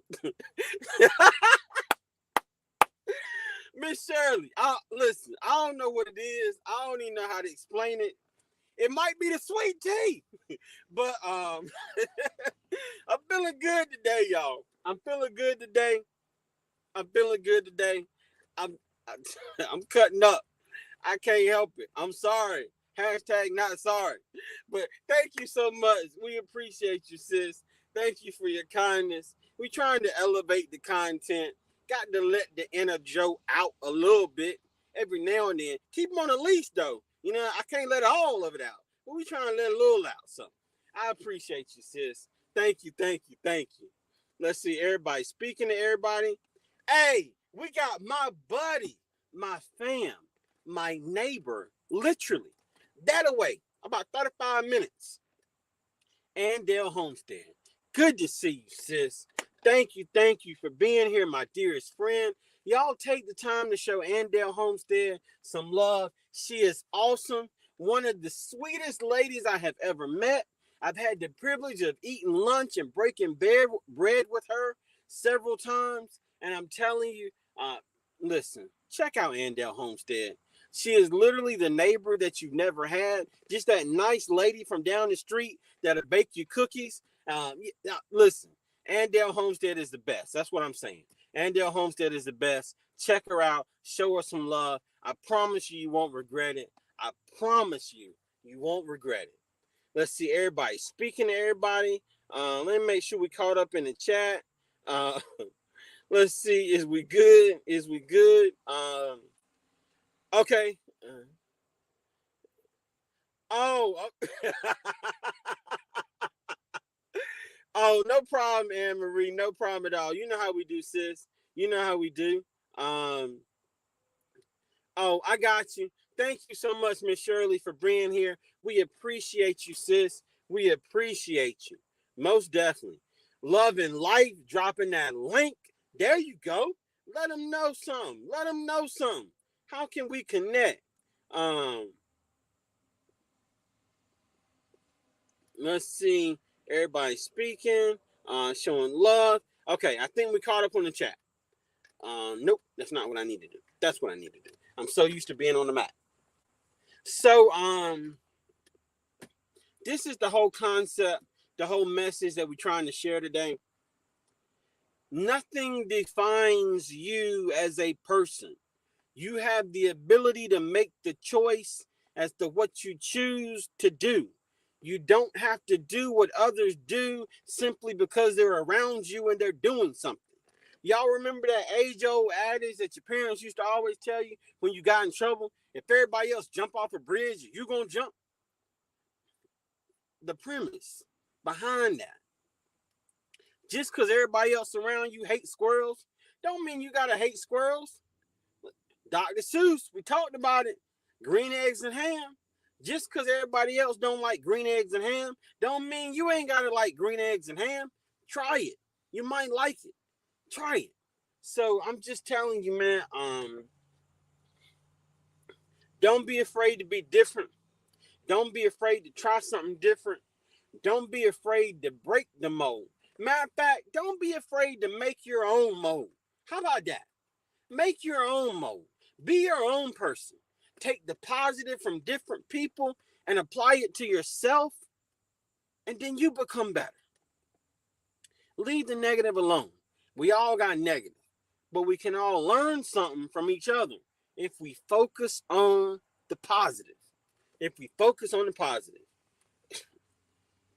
S1: Miss Shirley, listen, I don't know what it is. I don't even know how to explain it. It might be the sweet tea, but I'm feeling good today, y'all. I'm feeling good today. I'm feeling good today. I'm I'm cutting up. I can't help it. I'm sorry. Hashtag not sorry. But thank you so much. We appreciate you, sis. Thank you for your kindness. We trying to elevate the content. Got to let the inner Joe out a little bit every now and then. Keep him on a leash, though. You know, I can't let all of it out. But we trying to let a little out. So I appreciate you, sis. Thank you, thank you, thank you. Let's see, everybody. Speaking to everybody. Hey, we got my buddy, my fam, my neighbor, literally, that away, about 35 minutes. Andale Homestead. Good to see you, sis. Thank you for being here, my dearest friend. Y'all take the time to show Andale Homestead some love. She is awesome. One of the sweetest ladies I have ever met. I've had the privilege of eating lunch and breaking bread with her several times. And I'm telling you, listen, check out Andale Homestead. She is literally the neighbor that you've never had. Just that nice lady from down the street that'll bake you cookies. Listen, Andale Homestead is the best. That's what I'm saying. Andale Homestead is the best. Check her out. Show her some love. I promise you, you won't regret it. I promise you, you won't regret it. Let's see, everybody. Speaking to everybody, let me make sure we caught up in the chat. Let's see, is we good? Is we good? Okay. Oh, oh, no problem, Anne Marie. No problem at all. You know how we do, sis. You know how we do. Oh, I got you. Thank you so much, Miss Shirley, for being here. We appreciate you, sis. We appreciate you. Most definitely. Love and life, dropping that link. There you go. Let them know something. Let them know something. How can we connect? Let's see. Everybody speaking, showing love. Okay, I think we caught up on the chat. Nope, that's not what I need to do. That's what I need to do. I'm so used to being on the map. So, this is the whole concept, the whole message that we're trying to share today. Nothing defines you as a person. You have the ability to make the choice as to what you choose to do. You don't have to do what others do simply because they're around you and they're doing something. Y'all remember that age-old adage that your parents used to always tell you when you got in trouble? If everybody else jump off a bridge, you gonna jump? The premise behind that. Just because everybody else around you hates squirrels, don't mean you gotta hate squirrels. Dr. Seuss, we talked about it. Green eggs and ham. Just because everybody else don't like green eggs and ham, don't mean you ain't gotta like green eggs and ham. Try it. You might like it. Try it. So I'm just telling you, man, don't be afraid to be different. Don't be afraid to try something different. Don't be afraid to break the mold. Matter of fact, don't be afraid to make your own mold. How about that? Make your own mold. Be your own person. Take the positive from different people and apply it to yourself, and then you become better. Leave the negative alone. We all got negative, but we can all learn something from each other if we focus on the positive. If we focus on the positive.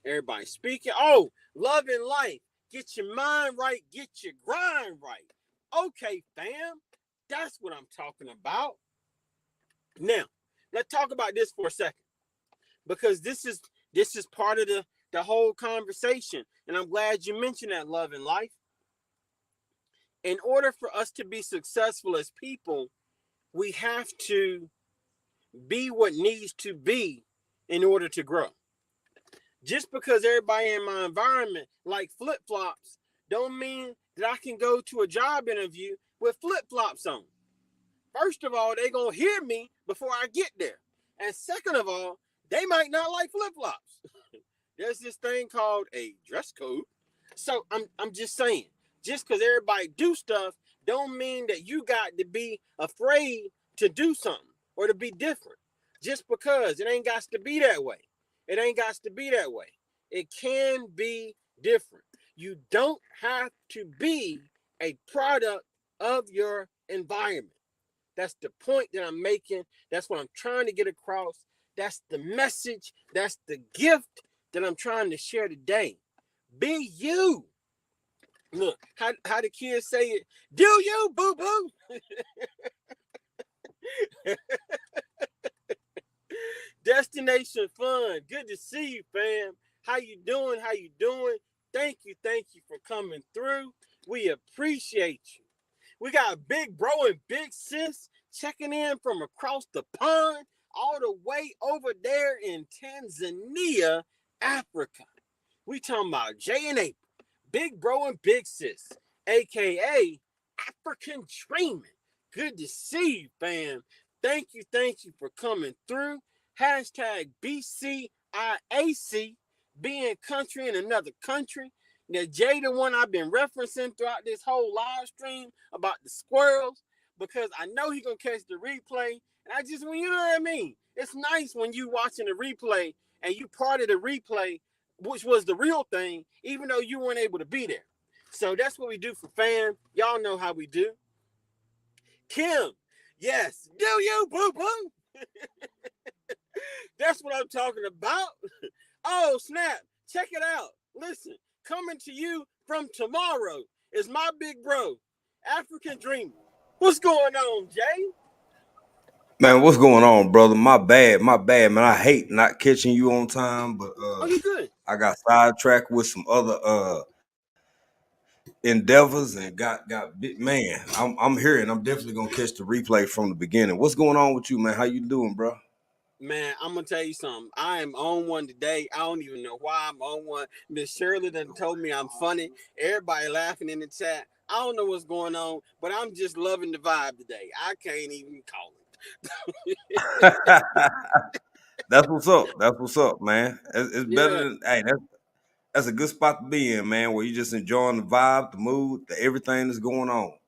S1: Everybody speaking. Oh, love and life. Get your mind right. Get your grind right. Okay, fam. That's what I'm talking about. Now, let's talk about this for a second. Because this is part of the whole conversation. And I'm glad you mentioned that, love and life. In order for us to be successful as people, we have to be what needs to be in order to grow. Just because everybody in my environment like flip-flops don't mean that I can go to a job interview with flip-flops on. First of all, they gonna hear me before I get there. And second of all, they might not like flip-flops. There's this thing called a dress code. So I'm just saying, just because everybody do stuff don't mean that you got to be afraid to do something or to be different. Just because it ain't got to be that way. It ain't got to be that way. It can be different. You don't have to be a product of your environment. That's the point that I'm making. That's what I'm trying to get across. That's the message. That's the gift that I'm trying to share today. Be you. Look, how the kids say it. Do you, boo-boo? Destination Fun. Good to see you, fam. How you doing? How you doing? Thank you for coming through. We appreciate you. We got big bro and big sis checking in from across the pond, all the way over there in Tanzania, Africa. We talking about Jay and April, big bro and big sis, aka African Dreaming. Good to see you, fam. Thank you for coming through. Hashtag BCIAC, being country in another country. Now, Jay, the one I've been referencing throughout this whole live stream about the squirrels, because I know he's going to catch the replay. And I just, you know what I mean? It's nice when you watching the replay and you part of the replay, which was the real thing, even though you weren't able to be there. So that's what we do for fam. Y'all know how we do. Kim, yes, do you, boo-boo? That's what I'm talking about. Oh, snap. Check it out. Listen, coming to you from tomorrow is my big bro, African Dreamer. What's going on, Jay?
S2: Man, what's going on, brother? My bad, man. I hate not catching you on time, but
S1: Oh, you good?
S2: I got sidetracked with some other endeavors and got bit. Man, I'm here and I'm definitely gonna catch the replay from the beginning. What's going on with you, man? How you doing, bro?
S1: Man, I'm gonna tell you something. I am on one today. I don't even know why I'm on one. Miss Shirley done told me I'm funny. Everybody laughing in the chat. I don't know what's going on, but I'm just loving the vibe today. I can't even call it.
S2: That's what's up. That's what's up, man. It's better
S1: Yeah.
S2: than hey. That's a good spot to be in, man. Where you just enjoying the vibe, the mood, the everything that's going on.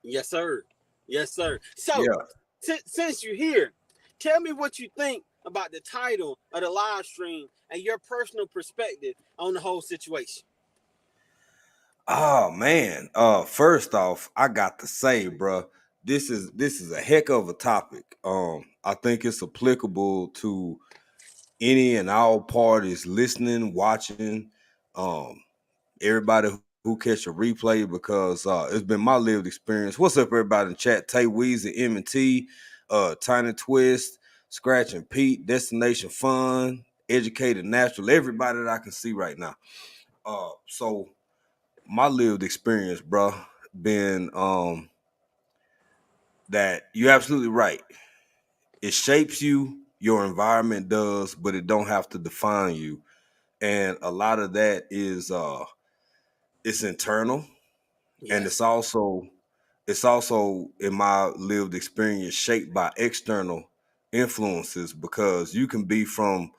S1: Yes, sir. Yes, sir. So,
S2: Yeah.
S1: since you're here, tell me what you think about the title of the live stream and your personal perspective on the whole situation.
S2: Oh man. First off, I got to say, bro, this is a heck of a topic. I think it's applicable to any and all parties listening, watching, um, everybody who catch a replay because it's been my lived experience. What's up, everybody in the chat? Tay Weezy, M&T, Tiny Twist, Scratch and Pete, Destination Fun, Educated Natural, everybody that I can see right now. So my lived experience, bro, been that you're absolutely right. It shapes you, your environment does, but it don't have to define you. And a lot of that is it's internal, and
S1: Yes.
S2: it's also in my lived experience shaped by external influences because you can be from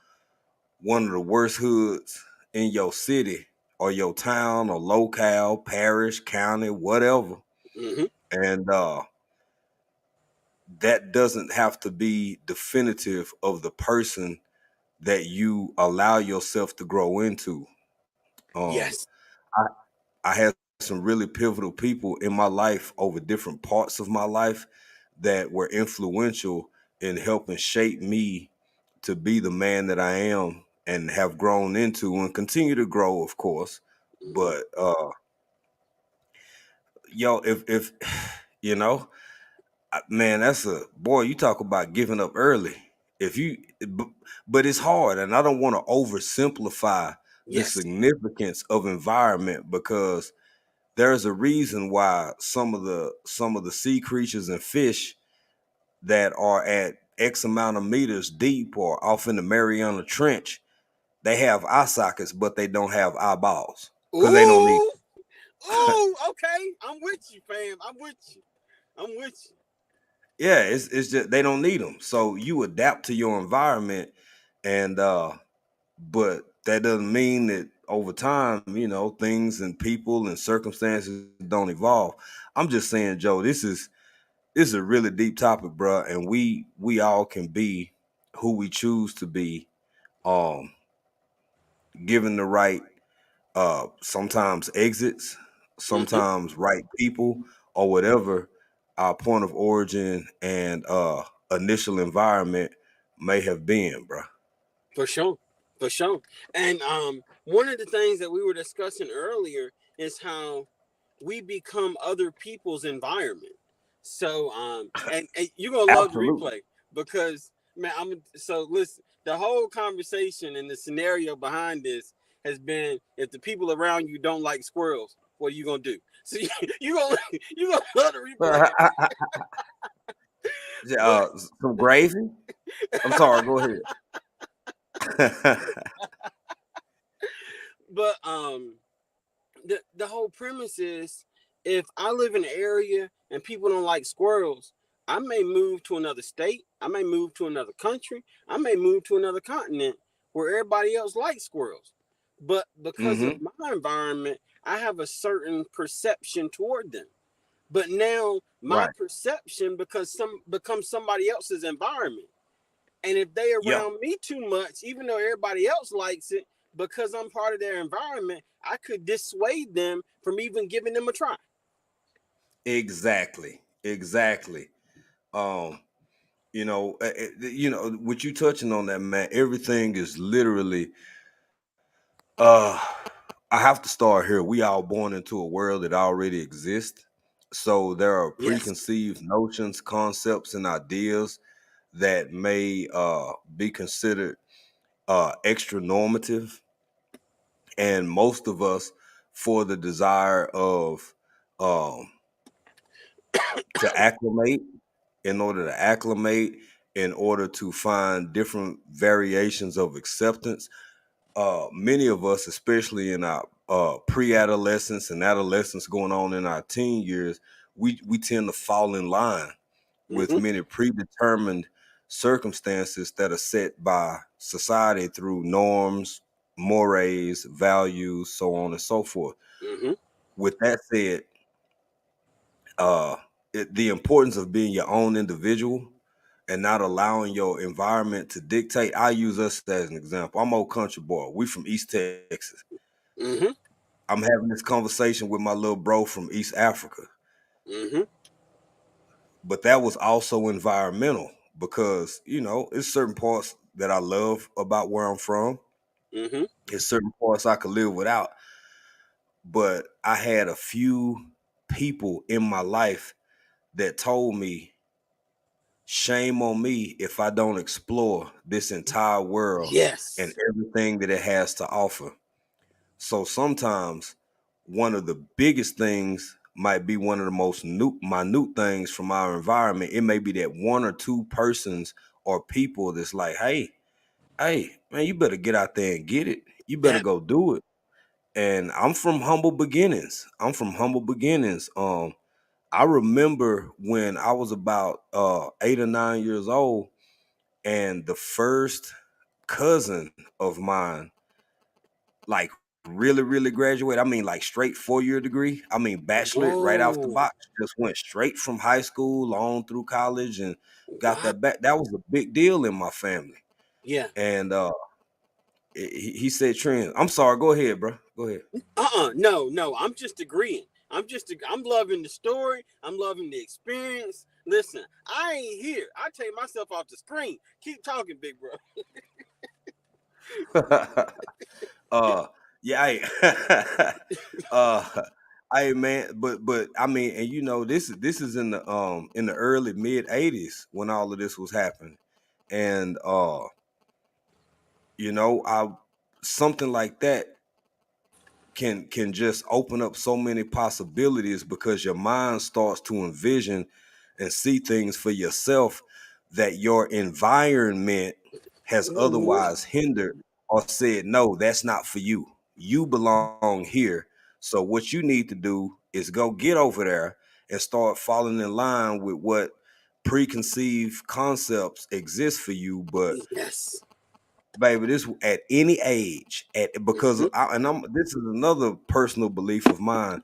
S2: one of the worst hoods in your city or your town or locale, parish, county, whatever.
S1: Mm-hmm.
S2: And that doesn't have to be definitive of the person that you allow yourself to grow into. Um,
S1: Yes.
S2: I, I had some really pivotal people in my life over different parts of my life that were influential in helping shape me to be the man that I am and have grown into and continue to grow, of course.
S1: Hmm.
S2: But yo, if you know, man, that's a boy. You talk about giving up early. If you, but it's hard, and I don't want to oversimplify the
S1: Yes.
S2: significance of environment because there's a reason why some of the sea creatures and fish that are at X amount of meters deep or off in the Mariana Trench, they have eye sockets, but they don't have eyeballs because they don't need.
S1: Ooh. Ooh. Okay. I'm with you, fam. I'm with you. I'm with
S2: Yeah, it's just they don't need them. So you adapt to your environment, and but that doesn't mean that over time, things and people and circumstances don't evolve. I'm just saying, Joe, this is a really deep topic, bro, and we all can be who we choose to be, um, given the right sometimes exits,
S1: you. Hmm.
S2: sometimes right people, or whatever our point of origin and initial environment may have been, bro.
S1: For sure. For sure. And one of the things that we were discussing earlier is how we become other people's environment. So and you're gonna love the
S2: Absolutely.
S1: replay because man, so listen, the whole conversation and the scenario behind this has been if the people around you don't like squirrels, what are you gonna do? So you gonna you gonna love the replay. But
S2: Some gravy. I'm sorry. Go ahead.
S1: but the whole premise is if I live in an area and people don't like squirrels, I may move to another state, I may move to another country, I may move to another continent where everybody else likes squirrels. But because of
S2: Hmm.
S1: my environment, I have a certain perception toward them. But now my
S2: Right.
S1: perception because some becomes somebody else's environment. And if they
S2: Yeah.
S1: around me too much, even though everybody else likes it, because I'm part of their environment, I could dissuade them from even giving them a try.
S2: Exactly. Exactly. Um. With you touching on that, man. Everything is literally. Uh. I have to start here. We all born into a world that already exists. So there are
S1: Yes.
S2: preconceived notions, concepts, and ideas that may be considered extra normative, and most of us, for the desire of um, to acclimate, in order to acclimate, in order to find different variations of acceptance. Many of us, especially in our pre-adolescence and adolescence, going on in our teen years, we tend to fall in line with
S1: Mm-hmm.
S2: many predetermined circumstances that are set by society through norms, mores, values, so on and so forth.
S1: Mm-hmm.
S2: With that said, uh, the importance of being your own individual and not allowing your environment to dictate. I use us as an example. I'm old country boy. We from East Texas.
S1: Mm-hmm.
S2: I'm having this conversation with my little bro from East Africa,
S1: Mm-hmm.
S2: but that was also environmental because it's certain parts that I love about where I'm from.
S1: Mm-hmm.
S2: It's certain parts I could live without, but I had a few people in my life that told me, shame on me if I don't explore this entire world and
S1: Yes.
S2: everything that it has to offer. So sometimes one of the biggest things might be one of the most minute things from our environment. It may be that one or two persons or people that's like, hey, man, you better get out there and get it. You better
S1: That.
S2: go do it. And I'm from humble beginnings. I'm from humble beginnings. I remember when I was about 8 or 9 years old, and the first cousin of mine, like, really graduated. I mean, like, straight 4-year degree. I mean, bachelor right off the
S1: Whoa.
S2: box. Just went straight from high school on through college and got
S1: Wow.
S2: that back. That was a big deal in my family.
S1: Yeah.
S2: And he said trends. I'm sorry. Go ahead, bro. Go ahead.
S1: No. I'm just agreeing. I'm loving the story. I'm loving the experience. Listen, I ain't here. I take myself off the screen. Keep talking, big bro.
S2: uh, yeah, uh, hey man, but I mean, and you know, this is in the early mid 80s when all of this was happening, and you know, I something like that can just open up so many possibilities because your mind starts to envision and see things for yourself that your environment has
S1: Mhm.
S2: otherwise hindered or said no, that's not for you, you belong here. So what you need to do is go get over there and start falling in line with what preconceived concepts exist for you. But
S1: Yes.
S2: baby, this at any age, at because
S1: Mhm.
S2: and I'm this is another personal belief of mine.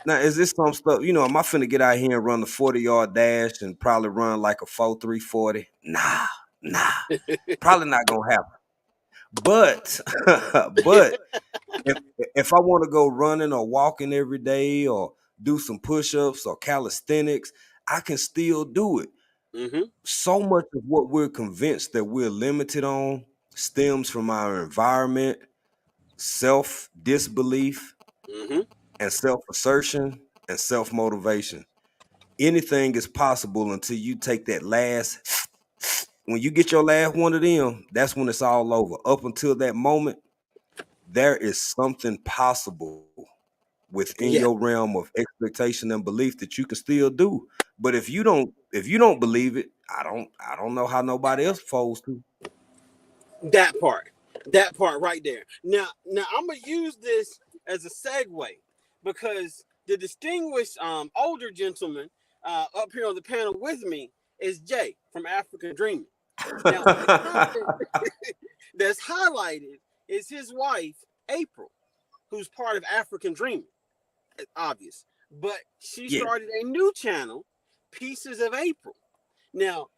S2: Now, is this some stuff? You know, am I finna get out here and run the 40-yard dash and probably run like a 4.340? Nah, probably not gonna happen. But but if if I want to go running or walking every day or do some push-ups or calisthenics, I can still do it.
S1: Mhm.
S2: So much of what we're convinced that we're limited on stems from our environment, self disbelief,
S1: Mhm.
S2: and self assertion and self motivation. Anything is possible until you take that last. When you get your last one of them, that's when it's all over. Up until that moment, there is something possible within your
S1: Yeah.
S2: realm of expectation and belief that you can still do. But if you don't believe it, I don't know how nobody else supposed to.
S1: That part. That part right there. Now I'm gonna use this as a segue because the distinguished older gentleman up here on the panel with me is Jay from African Dreaming. Now the content that's highlighted is his wife April, who's part of African Dreaming. Obvious, but she
S2: Yeah.
S1: started a new channel, Pieces of April. Now,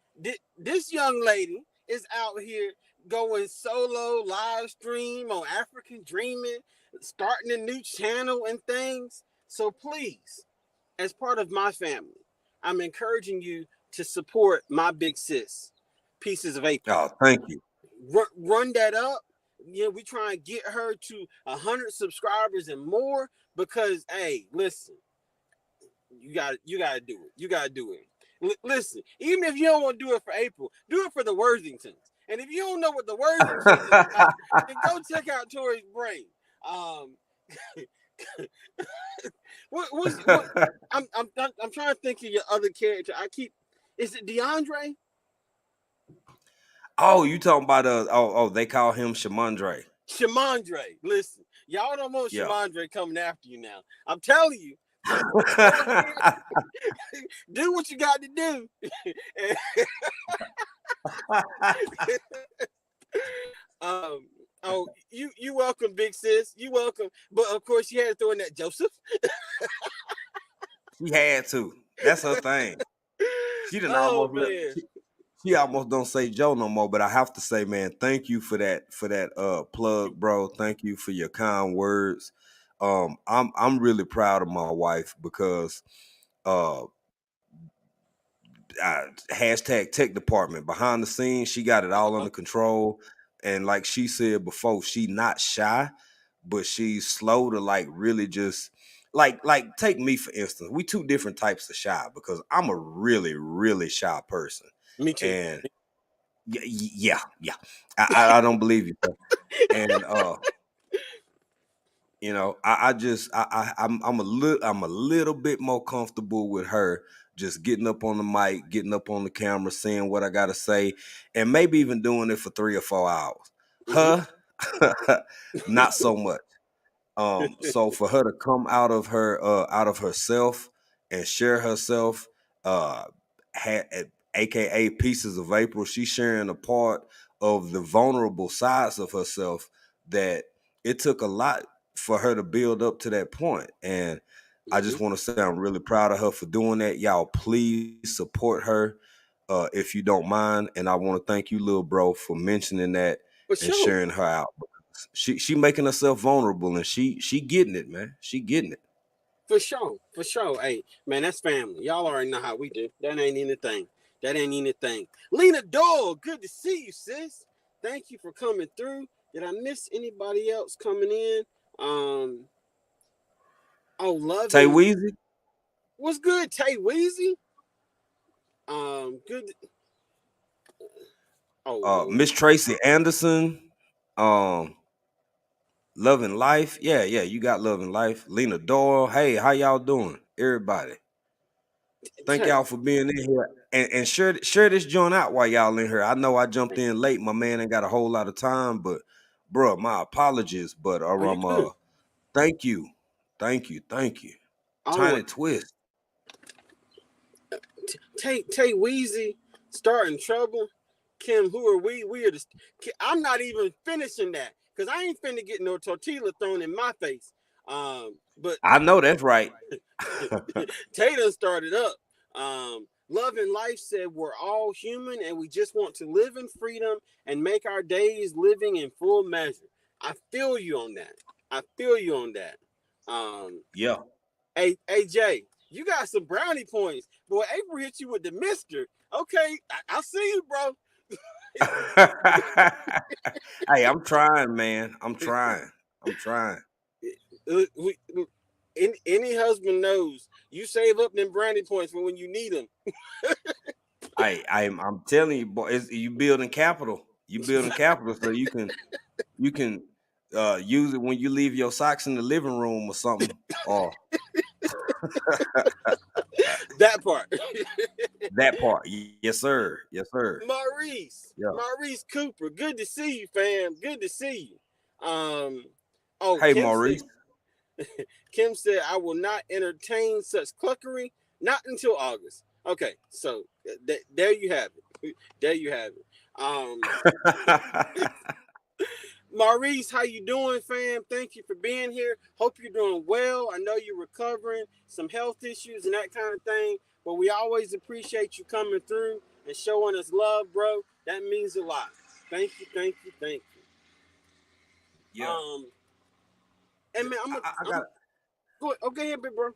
S1: this young lady is out here going solo live stream on African Dreaming, starting a new channel and things. So please, as part of my family, I'm encouraging you to support my big sis, Pieces of April.
S2: Oh, thank you.
S1: Run that up. Yeah, we try and get her to 100 subscribers and more because, hey, listen, you gotta do it. You gotta do it. Listen, even if you don't want to do it for April, do it for the Worthingtons. And if you don't know what the Worthingtons is about, then go check out Tori's brain. Um, what? I'm trying to think of your other character. I keep. Is it DeAndre?
S2: Oh, you talking about they call him Shamandre.
S1: Shamandre. Listen, y'all don't want
S2: Yeah.
S1: Shamandre coming after you now. I'm telling you, just go ahead, do what you got to do. um, oh, you welcome, big sis. You welcome. But of course, you had to throw in that Joseph.
S2: She had to. That's her thing. She didn't
S1: Oh
S2: almost let
S1: man.
S2: she almost don't say Joe no more, but I have to say, man, thank you for that plug, bro. Thank you for your kind words. I'm really proud of my wife because uh hashtag tech department behind the scenes, she got it all
S1: Uh-huh.
S2: under control. And like she said before, she not shy, but she's slow to like really just like take me for instance. We two different types of shy because I'm a really, really shy person.
S1: Me too.
S2: And yeah. I don't believe you, bro. And you know, I just I'm a little bit more comfortable with her just getting up on the mic, getting up on the camera, saying what I gotta say, and maybe even doing it for 3 or 4 hours.
S1: Mm-hmm.
S2: Her, not so much. So for her to come out of herself and share herself, uh, aka Pieces of April, she's sharing a part of the vulnerable sides of herself that it took a lot for her to build up to that point. And I
S1: Mm-hmm.
S2: just want to say I'm really proud of her for doing that. Y'all please support her if you don't mind. And I want to thank you, little bro, for mentioning that
S1: For
S2: and
S1: sure.
S2: sharing her out. She making herself vulnerable, and she getting it, man. She getting it.
S1: For sure, for sure. Hey, man, that's family. Y'all already know how we do. That ain't anything. That ain't anything. Lena Dole, good to see you, sis. Thank you for coming through. Did I miss anybody else coming in? Um, oh,
S2: Tay
S1: loving.
S2: Weezy,
S1: What's good, Tay Weezy? Good. Oh Lord.
S2: Miss Tracy Anderson, um, Loving Life. Yeah, yeah, you got Loving Life. Lena Doyle. Hey, how y'all doing? Everybody. Thank
S1: Tay.
S2: y'all for being in here. And share this joint out while y'all in here. I know I jumped in late. My man ain't got a whole lot of time, but bro, my apologies. But
S1: Are you good?
S2: thank you. Thank you. Thank you.
S1: Always.
S2: Tiny Twist.
S1: Tay Weezy starting trouble. Kim, who are we? We are the. I'm not even finishing that because I ain't finna get no tortilla thrown in my face. But
S2: I know that's right.
S1: Tatum started up. Love and Life said we're all human and we just want to live in freedom and make our days living in full measure. I feel you on that. I feel you on that. Um,
S2: Yeah.
S1: hey, AJ, you got some brownie points. Boy, April hit you with the mister. Okay, I see you, bro.
S2: Hey, I'm trying, man. I'm trying. I'm trying.
S1: Any husband knows you save up them brownie points for when you need them.
S2: I'm telling you, boy, you building capital. You building capital so you can use it when you leave your socks in the living room or something. Or
S1: That part.
S2: that part. Yes, sir. Yes, sir. Yeah.
S1: Maurice Cooper. Good to see you, fam. Good to see you. Oh,
S2: Hey, Maurice.
S1: Kim said, I will not entertain such cluckery, not until August. Okay, so there you have it. There you have it. Maurice, how you doing, fam? Thank you for being here. Hope you're doing well. I know you're recovering some health issues and that kind of thing, but we always appreciate you coming through and showing us love, bro. That means a lot. Thank you, thank you, thank you.
S2: Yeah.
S1: And man,
S2: I
S1: I'm
S2: got.
S1: go ahead. Okay, here, big bro.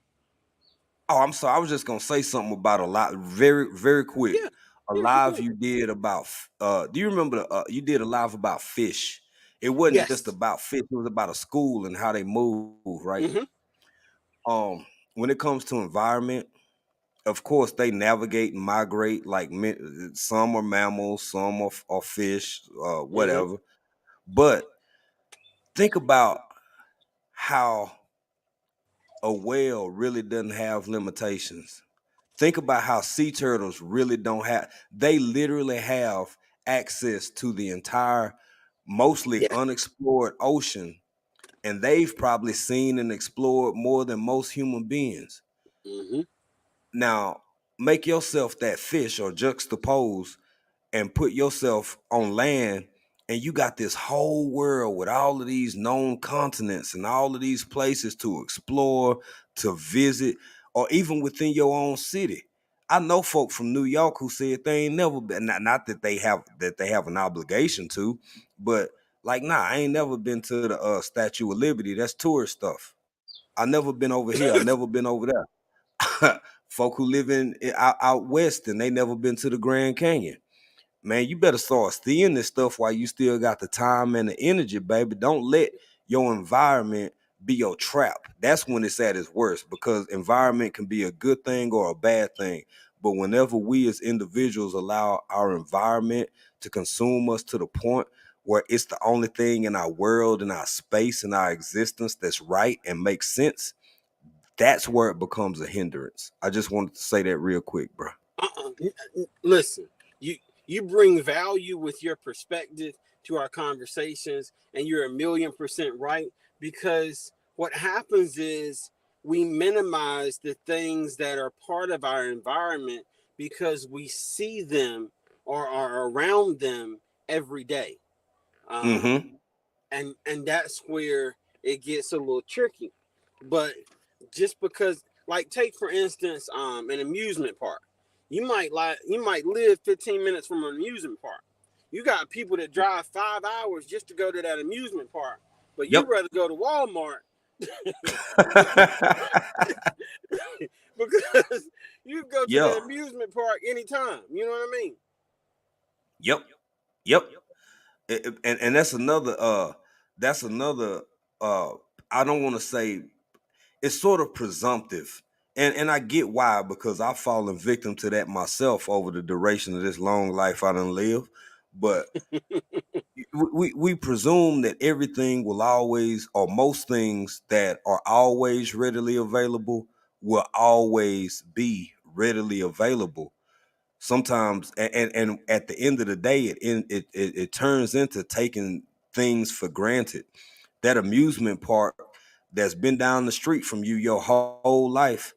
S2: Oh, I'm sorry. I was just gonna say something about a lot, very, very quick.
S1: Yeah,
S2: A
S1: yeah, go
S2: live
S1: ahead.
S2: you did about. Do you remember you did a live about fish? It wasn't just
S1: Yes.
S2: about fish. It was about a school and how they move, right?
S1: Mm-hmm.
S2: When it comes to environment, of course they navigate and migrate. Like some are mammals, some are fish,
S1: Mm-hmm.
S2: whatever. But think about how a whale really doesn't have limitations. Think about how sea turtles really don't have, they literally have access to the entire, mostly
S1: Yeah.
S2: unexplored ocean, and they've probably seen and explored more than most human beings.
S1: Mm-hmm.
S2: Now, make yourself that fish or juxtapose and put yourself on land, and you got this whole world with all of these known continents and all of these places to explore, to visit, or even within your own city. I know folk from New York who said they ain't never been, not that they have an obligation to, but like, nah, I ain't never been to the Statue of Liberty. That's tourist stuff. I never been over here. I never been over there. Folk who live out west and they never been to the Grand Canyon. Man, you better start seeing this stuff while you still got the time and the energy, baby. Don't let your environment be your trap. That's when it's at its worst, because environment can be a good thing or a bad thing. But whenever we as individuals allow our environment to consume us to the point where it's the only thing in our world, in our space, in our existence that's right and makes sense, that's where it becomes a hindrance. I just wanted to say that real quick, bro.
S1: Uh-uh. Listen, you you bring value with your perspective to our conversations, and you're 1,000,000% right. Because what happens is we minimize the things that are part of our environment because we see them or are around them every day. Um,
S2: Mm-hmm.
S1: and that's where it gets a little tricky. But just because, like, take for instance, an amusement park. You might live 15 minutes from an amusement park. You got people that drive 5 hours just to go to that amusement park, but
S2: Yep.
S1: you rather go to Walmart because you can go to
S2: Yeah.
S1: the amusement park anytime. You know what I mean?
S2: Yep. Yep. And that's another uh I don't want to say, it's sort of presumptive. And I get why, because I've fallen victim to that myself over the duration of this long life I done lived. But we presume that everything will always, or most things that are always readily available, will always be readily available. Sometimes, and at the end of the day, it turns into taking things for granted. That amusement park that's been down the street from you your whole life,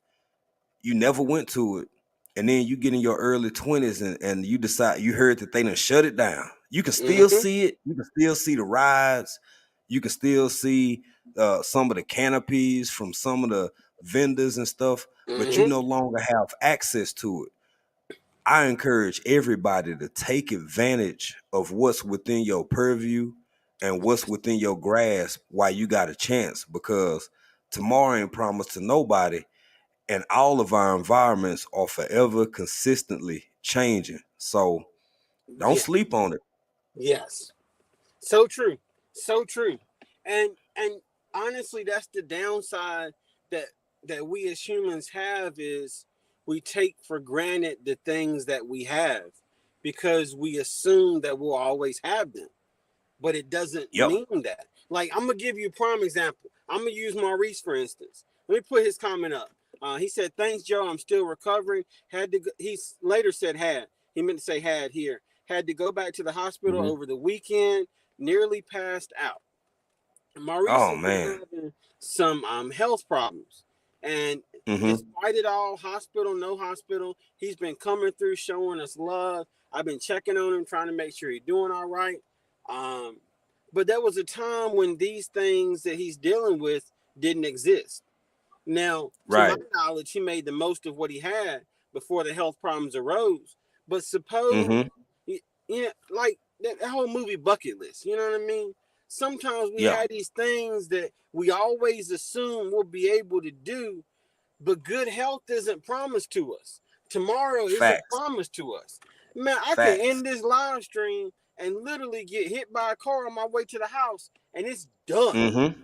S2: you never went to it, and then you get in your early 20s, and you decide, you heard that they done shut it down. You can still
S1: Mm-hmm.
S2: see it, you can still see the rides, you can still see some of the canopies from some of the vendors and stuff, but you
S1: Mm-hmm.
S2: no longer have access to it. I encourage everybody to take advantage of what's within your purview and what's within your grasp while you got a chance, because tomorrow ain't promised to nobody, and all of our environments are forever consistently changing. So don't
S1: Yeah.
S2: sleep on it.
S1: Yes. So true. So true. And honestly, that's the downside that we as humans have, is we take for granted the things that we have because we assume that we'll always have them. But it doesn't
S2: Yep.
S1: mean that. Like, I'm gonna give you a prime example. I'm gonna use Maurice for instance. Let me put his comment up. He said, "Thanks, Joe. I'm still recovering. Had to." He later said had. He meant to say had here. Had to go back to the hospital
S2: Hmm.
S1: over the weekend. Nearly passed out. Maurice
S2: Oh
S1: has been
S2: man.
S1: having some health problems, and
S2: Hmm.
S1: despite it all, hospital, no hospital, he's been coming through, showing us love. I've been checking on him, trying to make sure he's doing all right. Um, but there was a time when these things that he's dealing with didn't exist. Now, to my
S2: Right.
S1: knowledge, he made the most of what he had before the health problems arose. But suppose,
S2: Hmm.
S1: like that whole movie Bucket List, you know what I mean? Sometimes we
S2: Yeah.
S1: had these things that we always assume we'll be able to do, but good health isn't promised to us. Tomorrow isn't
S2: Facts.
S1: promised to us. Man, I can
S2: Facts.
S1: end this live stream and literally get hit by a car on my way to the house, and it's done.
S2: Hmm.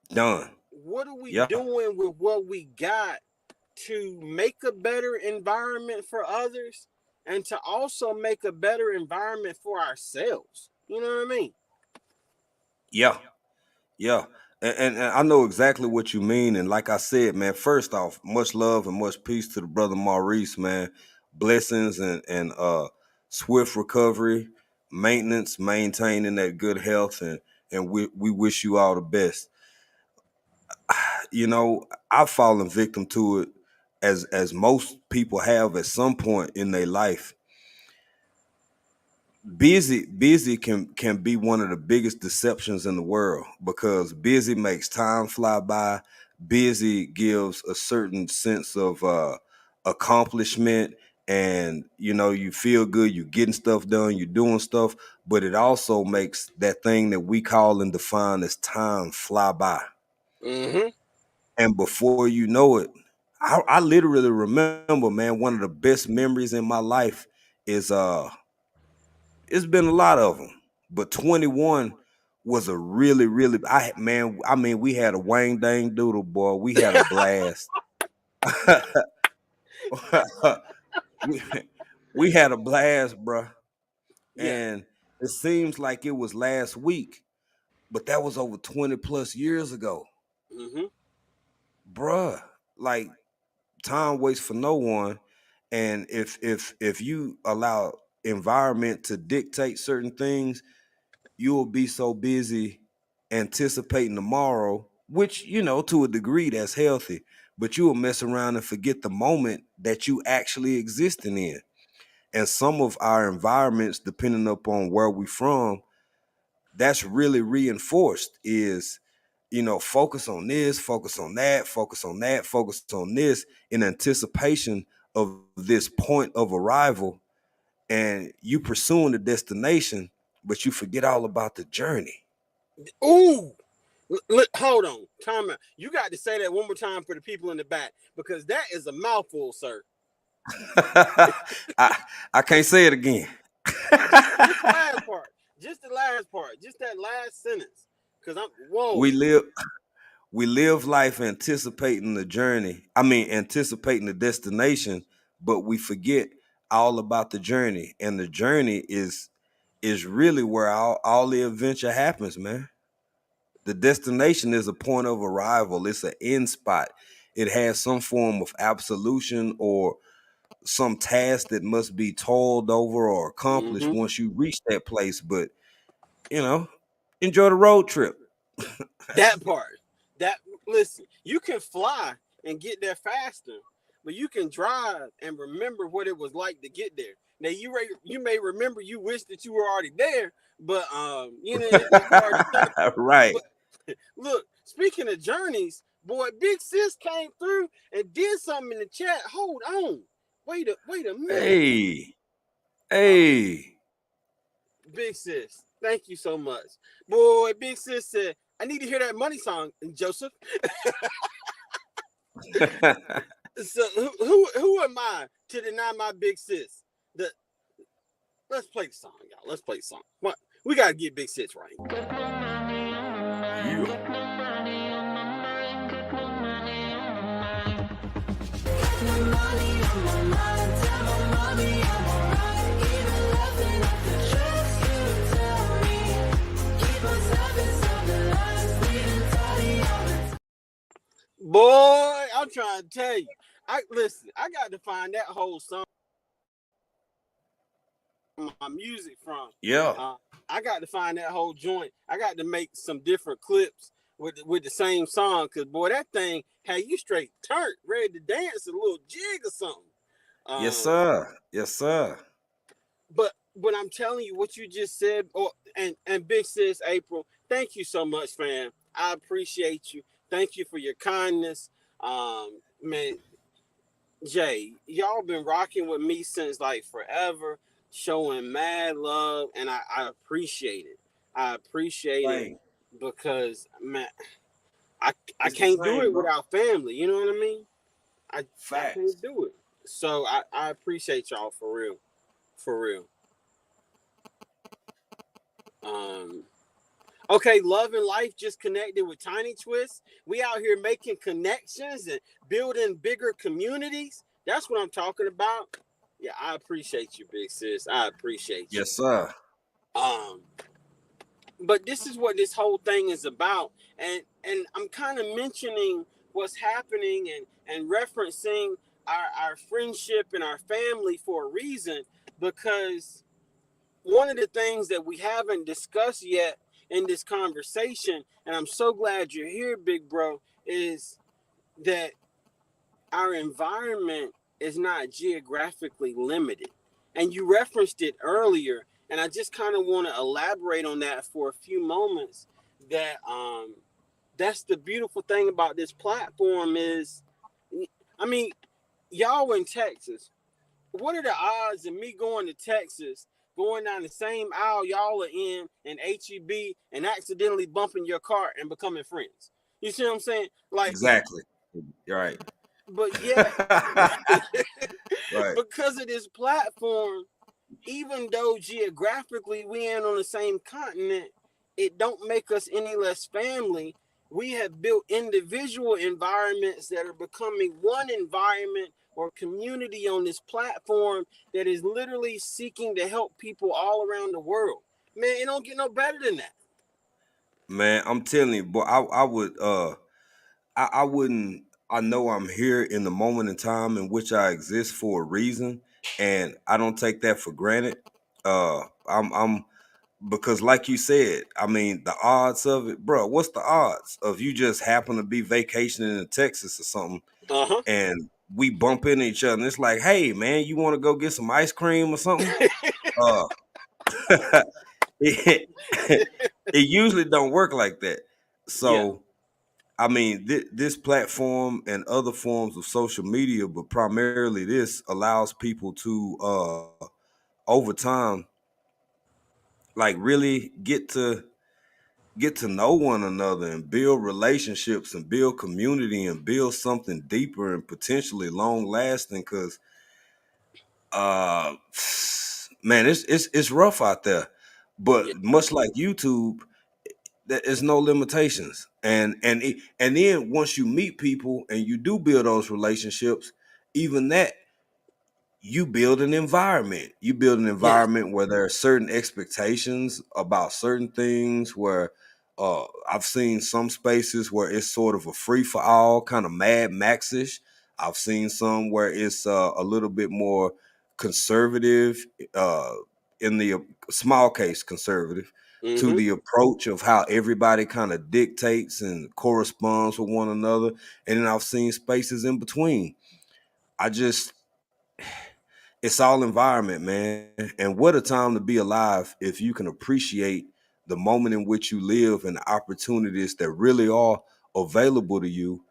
S2: Done.
S1: What are we
S2: Yeah.
S1: doing with what we got to make a better environment for others and to also make a better environment for ourselves? You know what I mean?
S2: Yeah. Yeah. And I know exactly what you mean. And like I said, man, first off, much love and much peace to the brother Maurice, man. Blessings and swift recovery, maintenance, maintaining that good health, and we wish you all the best. You know, I've fallen victim to it, as most people have at some point in their life. Busy can be one of the biggest deceptions in the world, because busy makes time fly by. Busy gives a certain sense of accomplishment, and you know, you feel good, you're getting stuff done, you're doing stuff, but it also makes that thing that we call and define as time fly by.
S1: Mm-hmm.
S2: And before you know it, I literally remember, man, one of the best memories in my life is it's been a lot of them, but 21 was a really I mean, we had a wang dang doodle, boy. We had a blast. we, we had a blast, bruh.
S1: Yeah.
S2: And it seems like it was last week, but that was over 20 plus years ago.
S1: Mm-hmm.
S2: Bruh, like, time waits for no one. And if you allow environment to dictate certain things, you will be so busy anticipating tomorrow, which, you know, to a degree that's healthy, but you will mess around and forget the moment that you actually existing in. And some of our environments, depending upon where we from, that's really reinforced is, you know, focus on this, focus on that, focus on that, focus on this, in anticipation of this point of arrival. And you pursuing the destination, but you forget all about the journey.
S1: Ooh, look, hold on, time out. You got to say that one more time for the people in the back because that is a mouthful, sir.
S2: I can't say it again.
S1: Just the last part, just that last sentence. Cause I'm
S2: we
S1: whoa.
S2: live we live life anticipating the journey. I mean, anticipating the destination, but we forget all about the journey. And the journey is really where all the adventure happens, man. The destination is a point of arrival. It's an end spot. It has some form of absolution or some task that must be toiled over or accomplished
S1: Mm-hmm.
S2: once you reach that place. But you know, enjoy the road trip.
S1: That part. That listen, you can fly and get there faster, but you can drive and remember what it was like to get there. Now you may remember you wish that you were already there, but you know like you already done.
S2: Right.
S1: But look, speaking of journeys, boy, Big Sis came through and did something in the chat. Hold on, wait a minute,
S2: Hey.
S1: uh,
S2: Hey.
S1: Big Sis. Thank you so much, boy. Big Sis said, "I need to hear that money song, Joseph." So who am I to deny my big sis? The let's play the song, y'all. Let's play the song. What we gotta get Big Sis right.
S2: Yeah.
S1: Boy, I'm trying to tell you. I listen, I got to find that whole song my music from.
S2: Yeah.
S1: Uh, I got to find that whole joint. I got to make some different clips with the same song because boy, that thing had you straight turned, ready to dance a little jig or something.
S2: Yes,
S1: Um,
S2: sir. Yes, sir.
S1: but I'm telling you what you just said, and Big Sis April, thank you so much, fam. I appreciate you. Thank you for your kindness. Man, Jay, y'all been rocking with me since like forever, showing mad love, and I appreciate it. I appreciate it
S2: Same.
S1: because man, I
S2: It's the
S1: can't do
S2: same,
S1: it
S2: bro.
S1: without family. You know what I mean? I can't
S2: Facts.
S1: do it. So I appreciate y'all for real, for real. Um, okay, love and life just connected with Tiny Twist. We out here making connections and building bigger communities. That's what I'm talking about. Yeah, I appreciate you, Big Sis. I appreciate you.
S2: Yes, sir.
S1: Um, but this is what this whole thing is about, and I'm kind of mentioning what's happening and referencing our friendship and our family for a reason because one of the things that we haven't discussed yet in this conversation, and I'm so glad you're here, big bro, is that our environment is not geographically limited. And you referenced it earlier, and I just kind of want to elaborate on that for a few moments. That that's the beautiful thing about this platform is, I mean, y'all in Texas, what are the odds of me going to Texas, going down the same aisle y'all are in HEB, and accidentally bumping your car and becoming friends? You see what I'm saying? Like,
S2: Exactly. You're right.
S1: but yet,
S2: Right.
S1: because of this platform, even though geographically we ain't on the same continent, it don't make us any less family. We have built individual environments that are becoming one environment or community on this platform that is literally seeking to help people all around the world. Man, it don't get no better than that.
S2: Man, I'm telling you, boy, I would I wouldn't. I know I'm here in the moment in time in which I exist for a reason, and I don't take that for granted. I'm because, like you said, I mean, the odds of it, bro. What's the odds of you just happen to be vacationing in Texas or something,
S1: Uh
S2: and we bump into each other, and it's like, hey, man, you want to go get some ice cream or something? Uh, it, it usually don't work like that.
S1: yeah.
S2: So I mean, this platform and other forms of social media, but primarily this allows people to, over time, like really get to know one another and build relationships and build community and build something deeper and potentially long lasting. Because uh man, it's rough out there, but
S1: Yeah.
S2: much like YouTube, there is no limitations. And then once you meet people and you do build those relationships, even that, you build an environment. You build an
S1: Yes.
S2: environment where there are certain expectations about certain things. Where I've seen some spaces where it's sort of a free for all, kind of Mad Maxish. I've seen some where it's a little bit more conservative, uh, in the small case conservative, to
S1: Mm-hmm.
S2: the approach of how everybody kind of dictates and corresponds with one another. And then I've seen spaces in between. I just It's all environment, man. And what a time to be alive if you can appreciate the moment in which you live and the opportunities that really are available to you.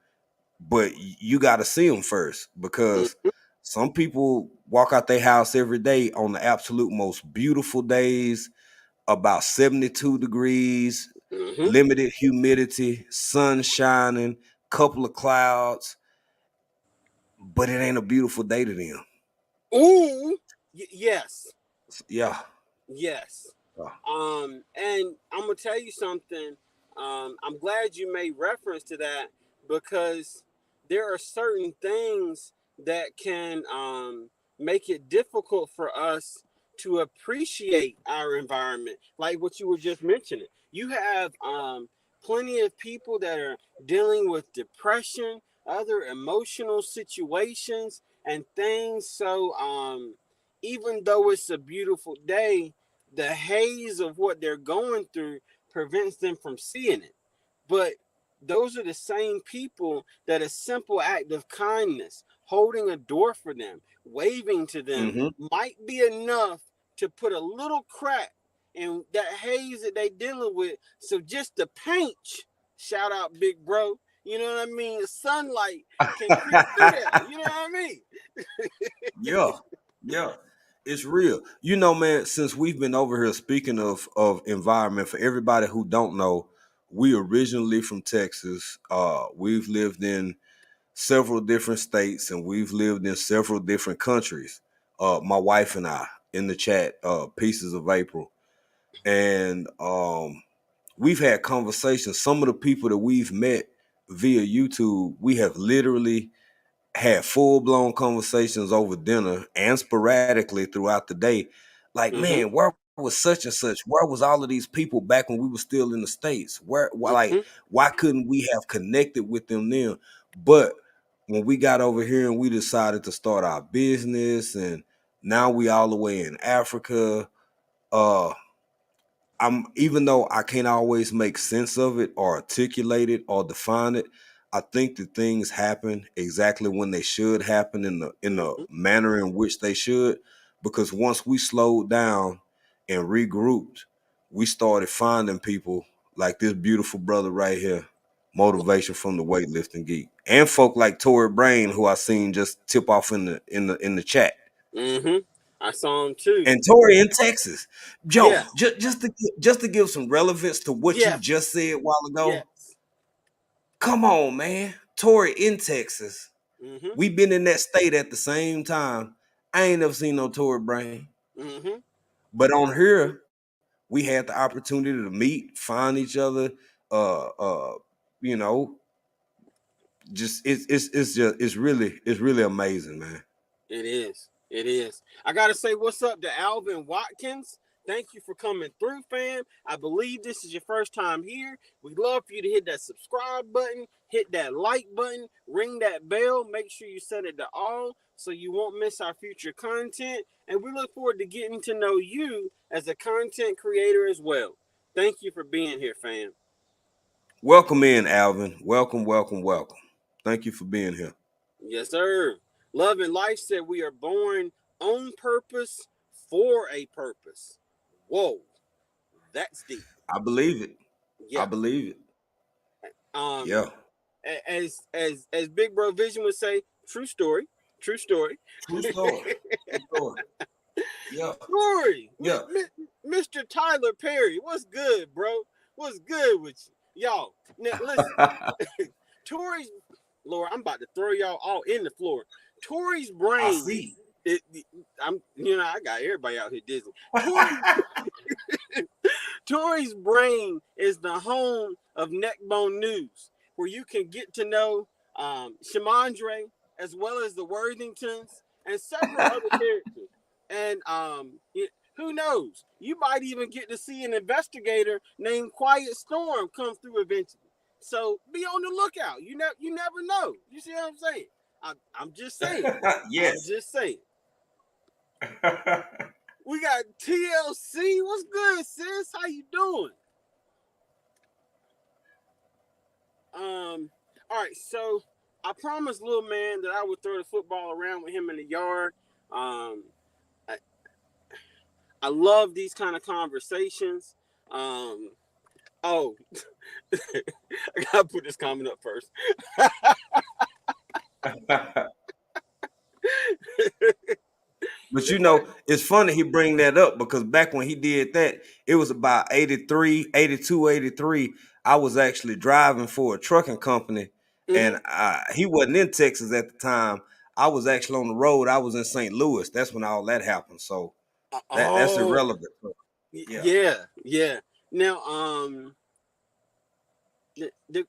S2: But you got to see them first, because
S1: Mm-hmm.
S2: some people walk out their house every day on the absolute most beautiful days, about 72 degrees,
S1: Mm-hmm.
S2: limited humidity, sun shining, couple of clouds, but it ain't a beautiful day to them.
S1: Ooh. Yes.
S2: Yeah.
S1: Yes.
S2: Yeah.
S1: And I'm gonna tell you something. I'm glad you made reference to that, because there are certain things that can make it difficult for us to appreciate our environment, like what you were just mentioning. You have plenty of people that are dealing with depression, other emotional situations, and things. So even though it's a beautiful day, the haze of what they're going through prevents them from seeing it. But those are the same people that a simple act of kindness, holding a door for them, waving to them,
S2: Hmm.
S1: might be enough to put a little crack in that haze that they dealing with. So just the pinch, shout out big bro, you know what I mean? Sunlight can creep through there. You know what I mean?
S2: Yeah, yeah, it's real. You know, man, since we've been over here, speaking of environment, for everybody who don't know, we originally from Texas. We've lived in several different states and we've lived in several different countries. My wife and I, in the chat, pieces of April. And we've had conversations. Some of the people that we've met via YouTube, we have literally had full blown conversations over dinner and sporadically throughout the day. Like, man,
S1: Mm-hmm.
S2: where was such and such? Where was all of these people back when we were still in the States? Like,
S1: Mm-hmm.
S2: why couldn't we have connected with them then? But when we got over here and we decided to start our business, and now we all the way in Africa, uh, I'm even though I can't always make sense of it or articulate it or define it, I think that things happen exactly when they should happen, in the
S1: Mm-hmm.
S2: manner in which they should. Because once we slowed down and regrouped, we started finding people like this beautiful brother right here, motivation from the weightlifting geek, and folk like Tory Brain, who I seen just tip off in the chat.
S1: Mm-hmm. I saw him too.
S2: And Tori in Texas.
S1: Yeah.
S2: Joe, just to give some relevance to what you
S1: Yes.
S2: just said a while ago.
S1: Yes.
S2: Come on, man. Tori in Texas.
S1: Mm-hmm.
S2: We been in that state at the same time. I ain't never seen no Tory Brain.
S1: Mm-hmm.
S2: But on here, we had the opportunity to meet, find each other, uh uh, you know, just it's really amazing, man.
S1: It is. It is. I gotta say, what's up to Alvin Watkins? Thank you for coming through, fam. I believe this is your first time here. We'd love for you to hit that subscribe button, hit that like button, ring that bell. Make sure you set it to all so you won't miss our future content. And we look forward to getting to know you as a content creator as well. Thank you for being here, fam.
S2: Welcome in, Alvin. Welcome, welcome, welcome. Thank you for being here.
S1: Yes, sir. Love and Life said we are born on purpose for a purpose. Whoa, that's deep.
S2: I believe it. I
S1: Yeah.
S2: believe it.
S1: Um,
S2: Yeah.
S1: as Big Bro Vision would say, true story. True story.
S2: True story. True story. Yeah.
S1: Story.
S2: Yeah.
S1: Mr. Tyler Perry, what's good, bro? What's good with you? Y'all, now listen, Tori's, Lord, I'm about to throw y'all all in the floor. Tori's
S2: I
S1: brain,
S2: see.
S1: I got everybody out here dizzy. Tori's brain is the home of Neckbone News, where you can get to know Shamandre as well as the Worthingtons and several other characters. And who knows? You might even get to see an investigator named Quiet Storm come through eventually. So be on the lookout. You never know. You see what I'm saying? I'm just saying. I'm
S2: Yes.
S1: just saying. We got TLC. What's good, sis? How you doing? All right, so I promised little man that I would throw the football around with him in the yard. Um, I, I love these kind of conversations. Um, oh, I gotta put this comment up first.
S2: But it's funny he bring that up because back when he did that, it was about 83, 82, 83. I was actually driving for a trucking company,
S1: Mm-hmm.
S2: and he wasn't in Texas at the time. I was actually on the road. I was in St. Louis. That's when all that happened. So that's
S1: Oh,
S2: irrelevant. Yeah.
S1: yeah, yeah. Now,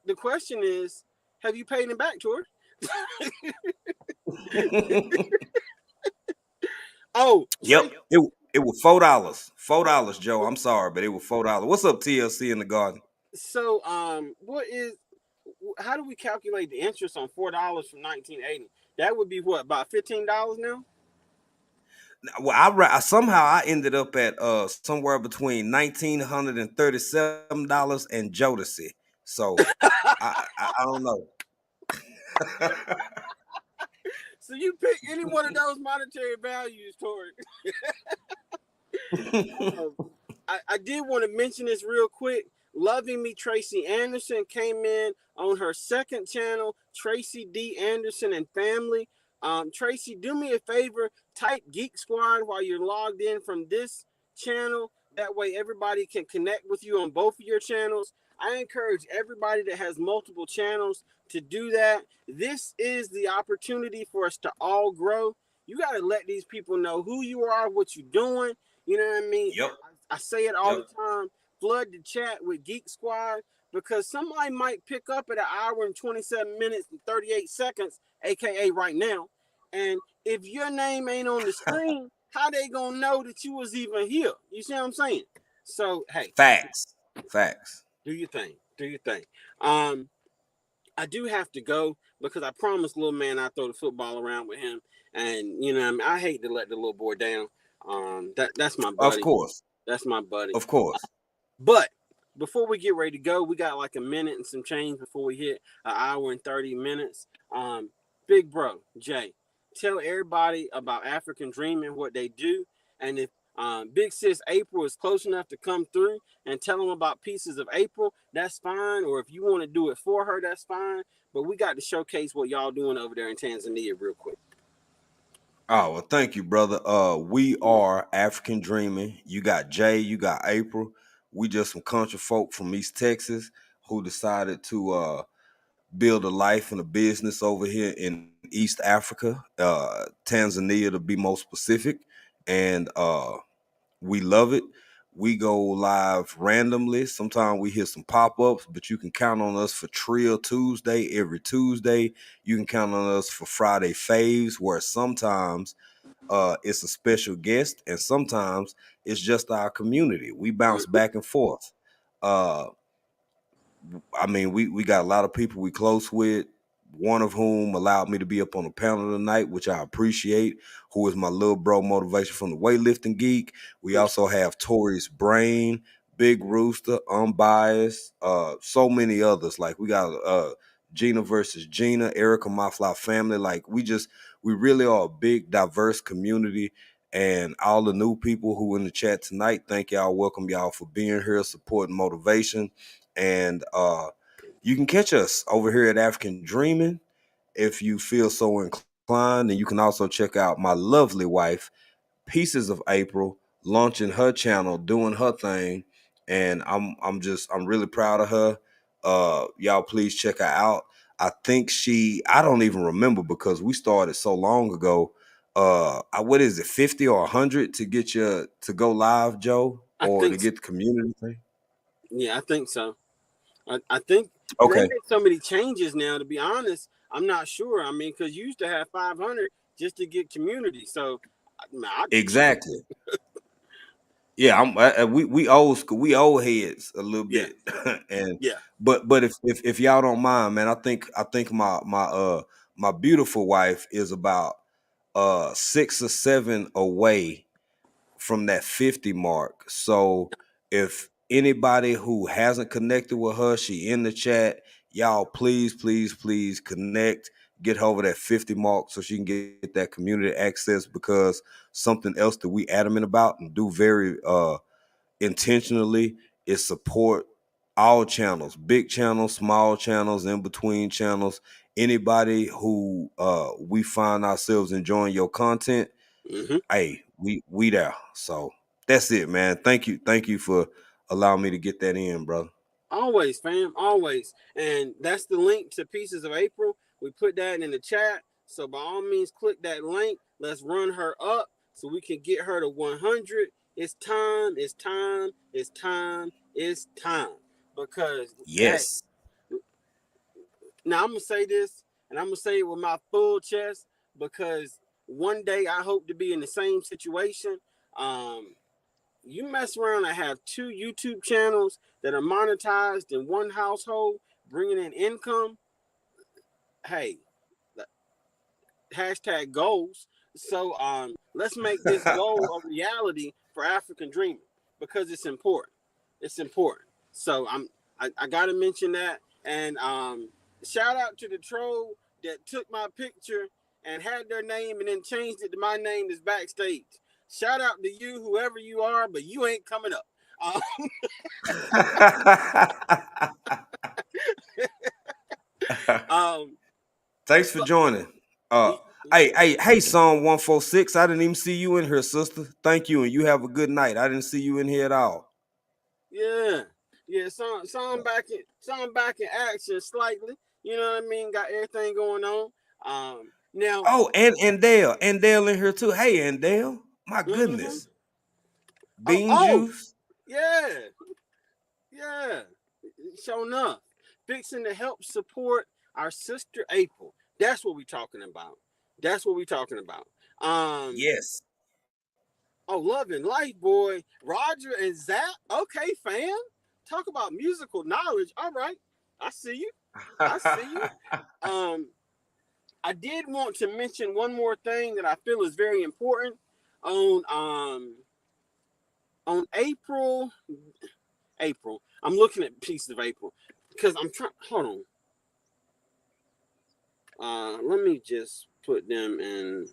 S1: the question is, have you paid him back, Tor? Oh,
S2: Yep.
S1: say
S2: It was $4. $4, Joe. I'm sorry, but it was $4. What's up, TLC in the garden?
S1: so. What is? How do we calculate the interest on $4 from 1980? That would be what, about $15 now?
S2: Well, somehow I ended up at somewhere between $1,937 and Jodeci. So I don't know.
S1: So you pick any one of those monetary values, Tori. Um, I did want to mention this real quick. Loving Me Tracy Anderson came in on her second channel, Tracy D. Anderson and Family. Tracy, do me a favor, type Geek Squad while you're logged in from this channel. That way, everybody can connect with you on both of your channels. I encourage everybody that has multiple channels to do that. This is the opportunity for us to all grow. You got to let these people know who you are, what you're doing. You know what I mean?
S2: Yep.
S1: I say it all
S2: Yep.
S1: the time. Flood the chat with Geek Squad because somebody might pick up at 1 hour and 27 minutes and 38 seconds, aka right now. And if your name ain't on the screen, how they gonna know that you was even here? You see what I'm saying? So hey,
S2: Facts. Facts.
S1: do your thing. Do your thing. Um, I do have to go because I promised little man I throw the football around with him, and I hate to let the little boy down. That's my
S2: Of
S1: buddy.
S2: course.
S1: That's my buddy.
S2: Of course.
S1: But before we get ready to go, we got like a minute and some change before we hit 1 hour and 30 minutes. Big bro, Jay, tell everybody about African Dreaming, what they do, and if Big Sis April is close enough to come through and tell them about Pieces of April, that's fine. Or if you want to do it for her, that's fine. But we got to showcase what y'all doing over there in Tanzania real quick.
S2: Oh, well, thank you, brother. We are African Dreaming. You got Jay, you got April. We just some country folk from East Texas who decided to build a life and a business over here in East Africa, Tanzania to be more specific. And we love it. We go live randomly. Sometimes we hit some pop-ups, but you can count on us for Trill Tuesday every Tuesday. You can count on us for Friday Faves, where sometimes it's a special guest and sometimes it's just our community. We bounce
S1: Mm-hmm.
S2: back and forth. Uh, I mean, we got a lot of people we close with, one of whom allowed me to be up on the panel tonight, which I appreciate, who is my little bro motivation from the weightlifting geek. We
S1: Appreciate
S2: also have Tori's Brain, Big Rooster, Unbiased, so many others. Like we got Gina versus Gina, Erica My Fly Family. Like we really are a big, diverse community. And all the new people who in the chat tonight, thank y'all. Welcome y'all for being here, supporting motivation. And you can catch us over here at African Dreaming if you feel so inclined. And you can also check out my lovely wife, Pieces of April, launching her channel, doing her thing, and I'm really proud of her. Y'all please check her out. I think I don't even remember because we started so long ago. What is it, 50 or 100 to get you to go live, Joe,
S1: I
S2: or to
S1: think,
S2: get the community thing?
S1: yeah, I think so. I think they
S2: Okay,
S1: made so many changes now. To be honest, I'm not sure. I mean, because you used to have 500 just to get community. So,
S2: exactly. Yeah, we old school, we old heads a little
S1: yeah,
S2: bit, and
S1: yeah.
S2: but if y'all don't mind, man, I think my beautiful wife is about 6 or 7 away from that 50 mark. So if anybody who hasn't connected with her, she in the chat, y'all please connect, get her over that 50 mark so she can get that community access, because something else that we adamant about and do very intentionally is support all channels, big channels, small channels, in between channels. Anybody who we find ourselves enjoying your content,
S1: Hmm.
S2: hey, we there. So that's it, man. Thank you for allowing me to get that in, brother.
S1: Always, fam, always. And that's the link to Pieces of April. We put that in the chat. So by all means, click that link. Let's run her up so we can get her to 100. It's time. It's time. It's time. It's time. Because hey,
S2: Yes.
S1: now I'm gonna say this, and I'm gonna say it with my full chest, because one day I hope to be in the same situation. Um, you mess around and have two YouTube channels that are monetized in one household, bringing in income. Hey, hashtag goals. So let's make this goal a reality for African Dreaming, because it's important. It's important. So I gotta mention that. And shout out to the troll that took my picture and had their name and then changed it to my name as backstage. Shout out to you, whoever you are, but you ain't coming up. Uh, um,
S2: Thanks for
S1: but
S2: joining. Uh hey, Psalm 146. I didn't even see you in here, sister. Thank you, and you have a good night. I didn't see you in here at all.
S1: yeah, yeah. Some back in action slightly. You know what I mean? Got everything going on. Now,
S2: Oh, and Dale in here too. Hey, and Dale, my
S1: mm-hmm.
S2: goodness, bean
S1: Oh,
S2: juice.
S1: yeah, yeah. Sure enough, fixing to help support our sister April. That's what we talking about. That's what we talking about. Um,
S2: Yes.
S1: oh, loving life, boy. Roger and Zach. Okay, fam. Talk about musical knowledge. All right, I see you. I see you. Um, I did want to mention one more thing that I feel is very important. On on April. I'm looking at pieces of April because I'm trying. Hold on. Let me just put them in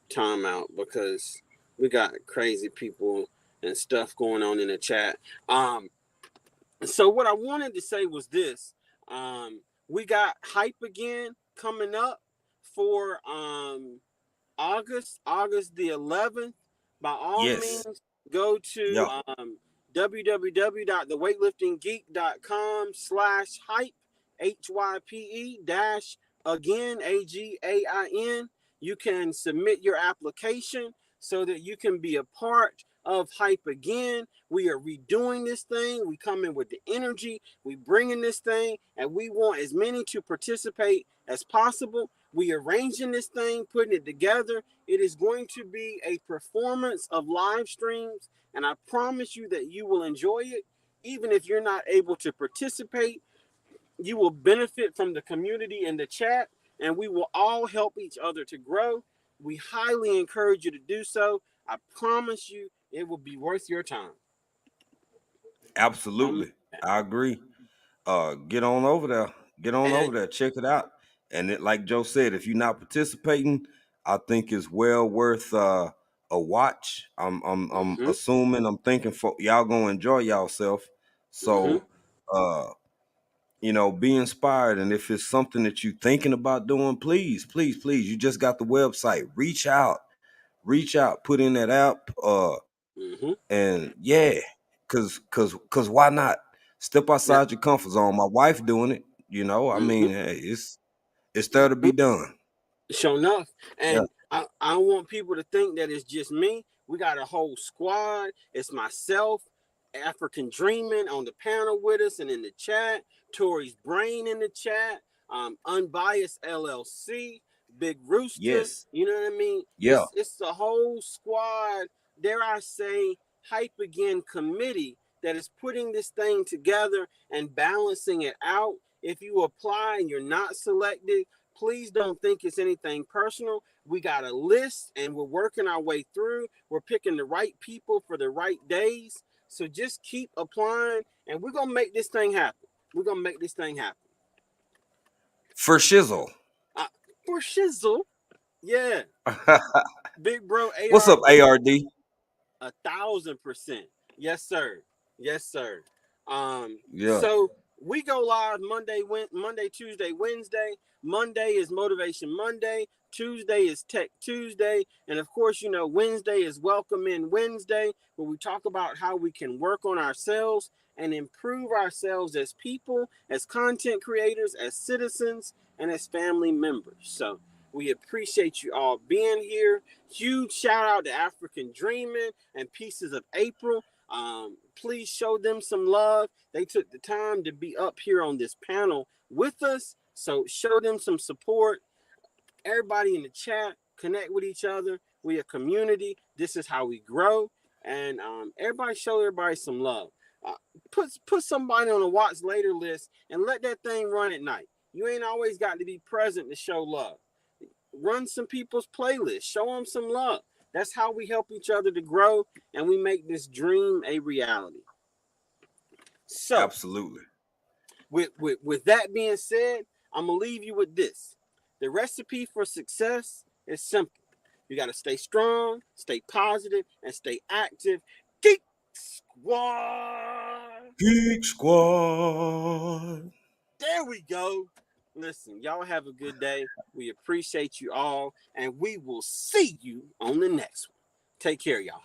S1: timeout because we got crazy people and stuff going on in the chat. Um, so what I wanted to say was this. We got hype again coming up for August the 11th. By all
S2: Yes.
S1: means, go to
S2: Yeah.
S1: www.theweightliftinggeek.com/hype, HYPE dash again, AGAIN. You can submit your application so that you can be a part of Hype Again. We are redoing this thing. We come in with the energy. We bring in this thing, and we want as many to participate as possible. We arranging this thing, putting it together. It is going to be a performance of live streams, and I promise you that you will enjoy it. Even if you're not able to participate, you will benefit from the community in the chat, and we will all help each other to grow. We highly encourage you to do so. I promise you it will be worth your time.
S2: Absolutely. I agree. Get on over there. Get on over
S1: And
S2: there. Check it out. And like Joe said, if you're not participating, I think it's well worth a watch. I'm
S1: mm-hmm,
S2: assuming, I'm thinking for y'all gonna enjoy yourself.
S1: mm-hmm,
S2: So uh be inspired. And if it's something that you're thinking about doing, please, you just got the website. Reach out. Put in that app.
S1: Mm-hmm.
S2: And yeah, cause why not step
S1: Now,
S2: outside your comfort zone? My wife doing it, you know. I
S1: mm-hmm.
S2: mean, hey, it's there to be done.
S1: Sure enough.
S2: Yeah.
S1: And I don't want people to think that it's just me. We got a whole squad. It's myself, African Dreaming on the panel with us and in the chat, Tori's Brain in the chat, Unbiased LLC, Big Rooster.
S2: Yes.
S1: You know what I mean?
S2: Yeah.
S1: It's the whole squad, dare I say, hype again committee that is putting this thing together and balancing it out. If you apply and you're not selected, please don't think it's anything personal. We got a list and we're working our way through. We're picking the right people for the right days. So just keep applying and we're going to make this thing happen. We're going to make this thing happen.
S2: For shizzle.
S1: Uh, for shizzle. Yeah. Big bro
S2: What's up,
S1: ARD.
S2: ARD?
S1: 1,000%. Yes, sir. Yes, sir.
S2: Yeah.
S1: So we go live Monday, Tuesday, Wednesday. Monday is Motivation Monday. Tuesday is Tech Tuesday. And of course, you know, Wednesday is Welcome In Wednesday, where we talk about how we can work on ourselves and improve ourselves as people, as content creators, as citizens, and as family members. So we appreciate you all being here. Huge shout out to African Dreaming and Pieces of April. Please show them some love. They took the time to be up here on this panel with us. So show them some support. Everybody in the chat, connect with each other. We a community. This is how we grow. And everybody show everybody some love. Uh, put somebody on a watch later list and let that thing run at night. You ain't always got to be present to show love. Run some people's playlists. Show them some love. That's how we help each other to grow and we make this dream a reality. So,
S2: Absolutely.
S1: with that being said, I'm going to leave you with this. The recipe for success is simple. You got to stay strong, stay positive, and stay active. Geek Squad.
S2: Geek Squad.
S1: There we go. Listen, y'all have a good day. We appreciate you all, and we will see you on the next one. Take care, y'all.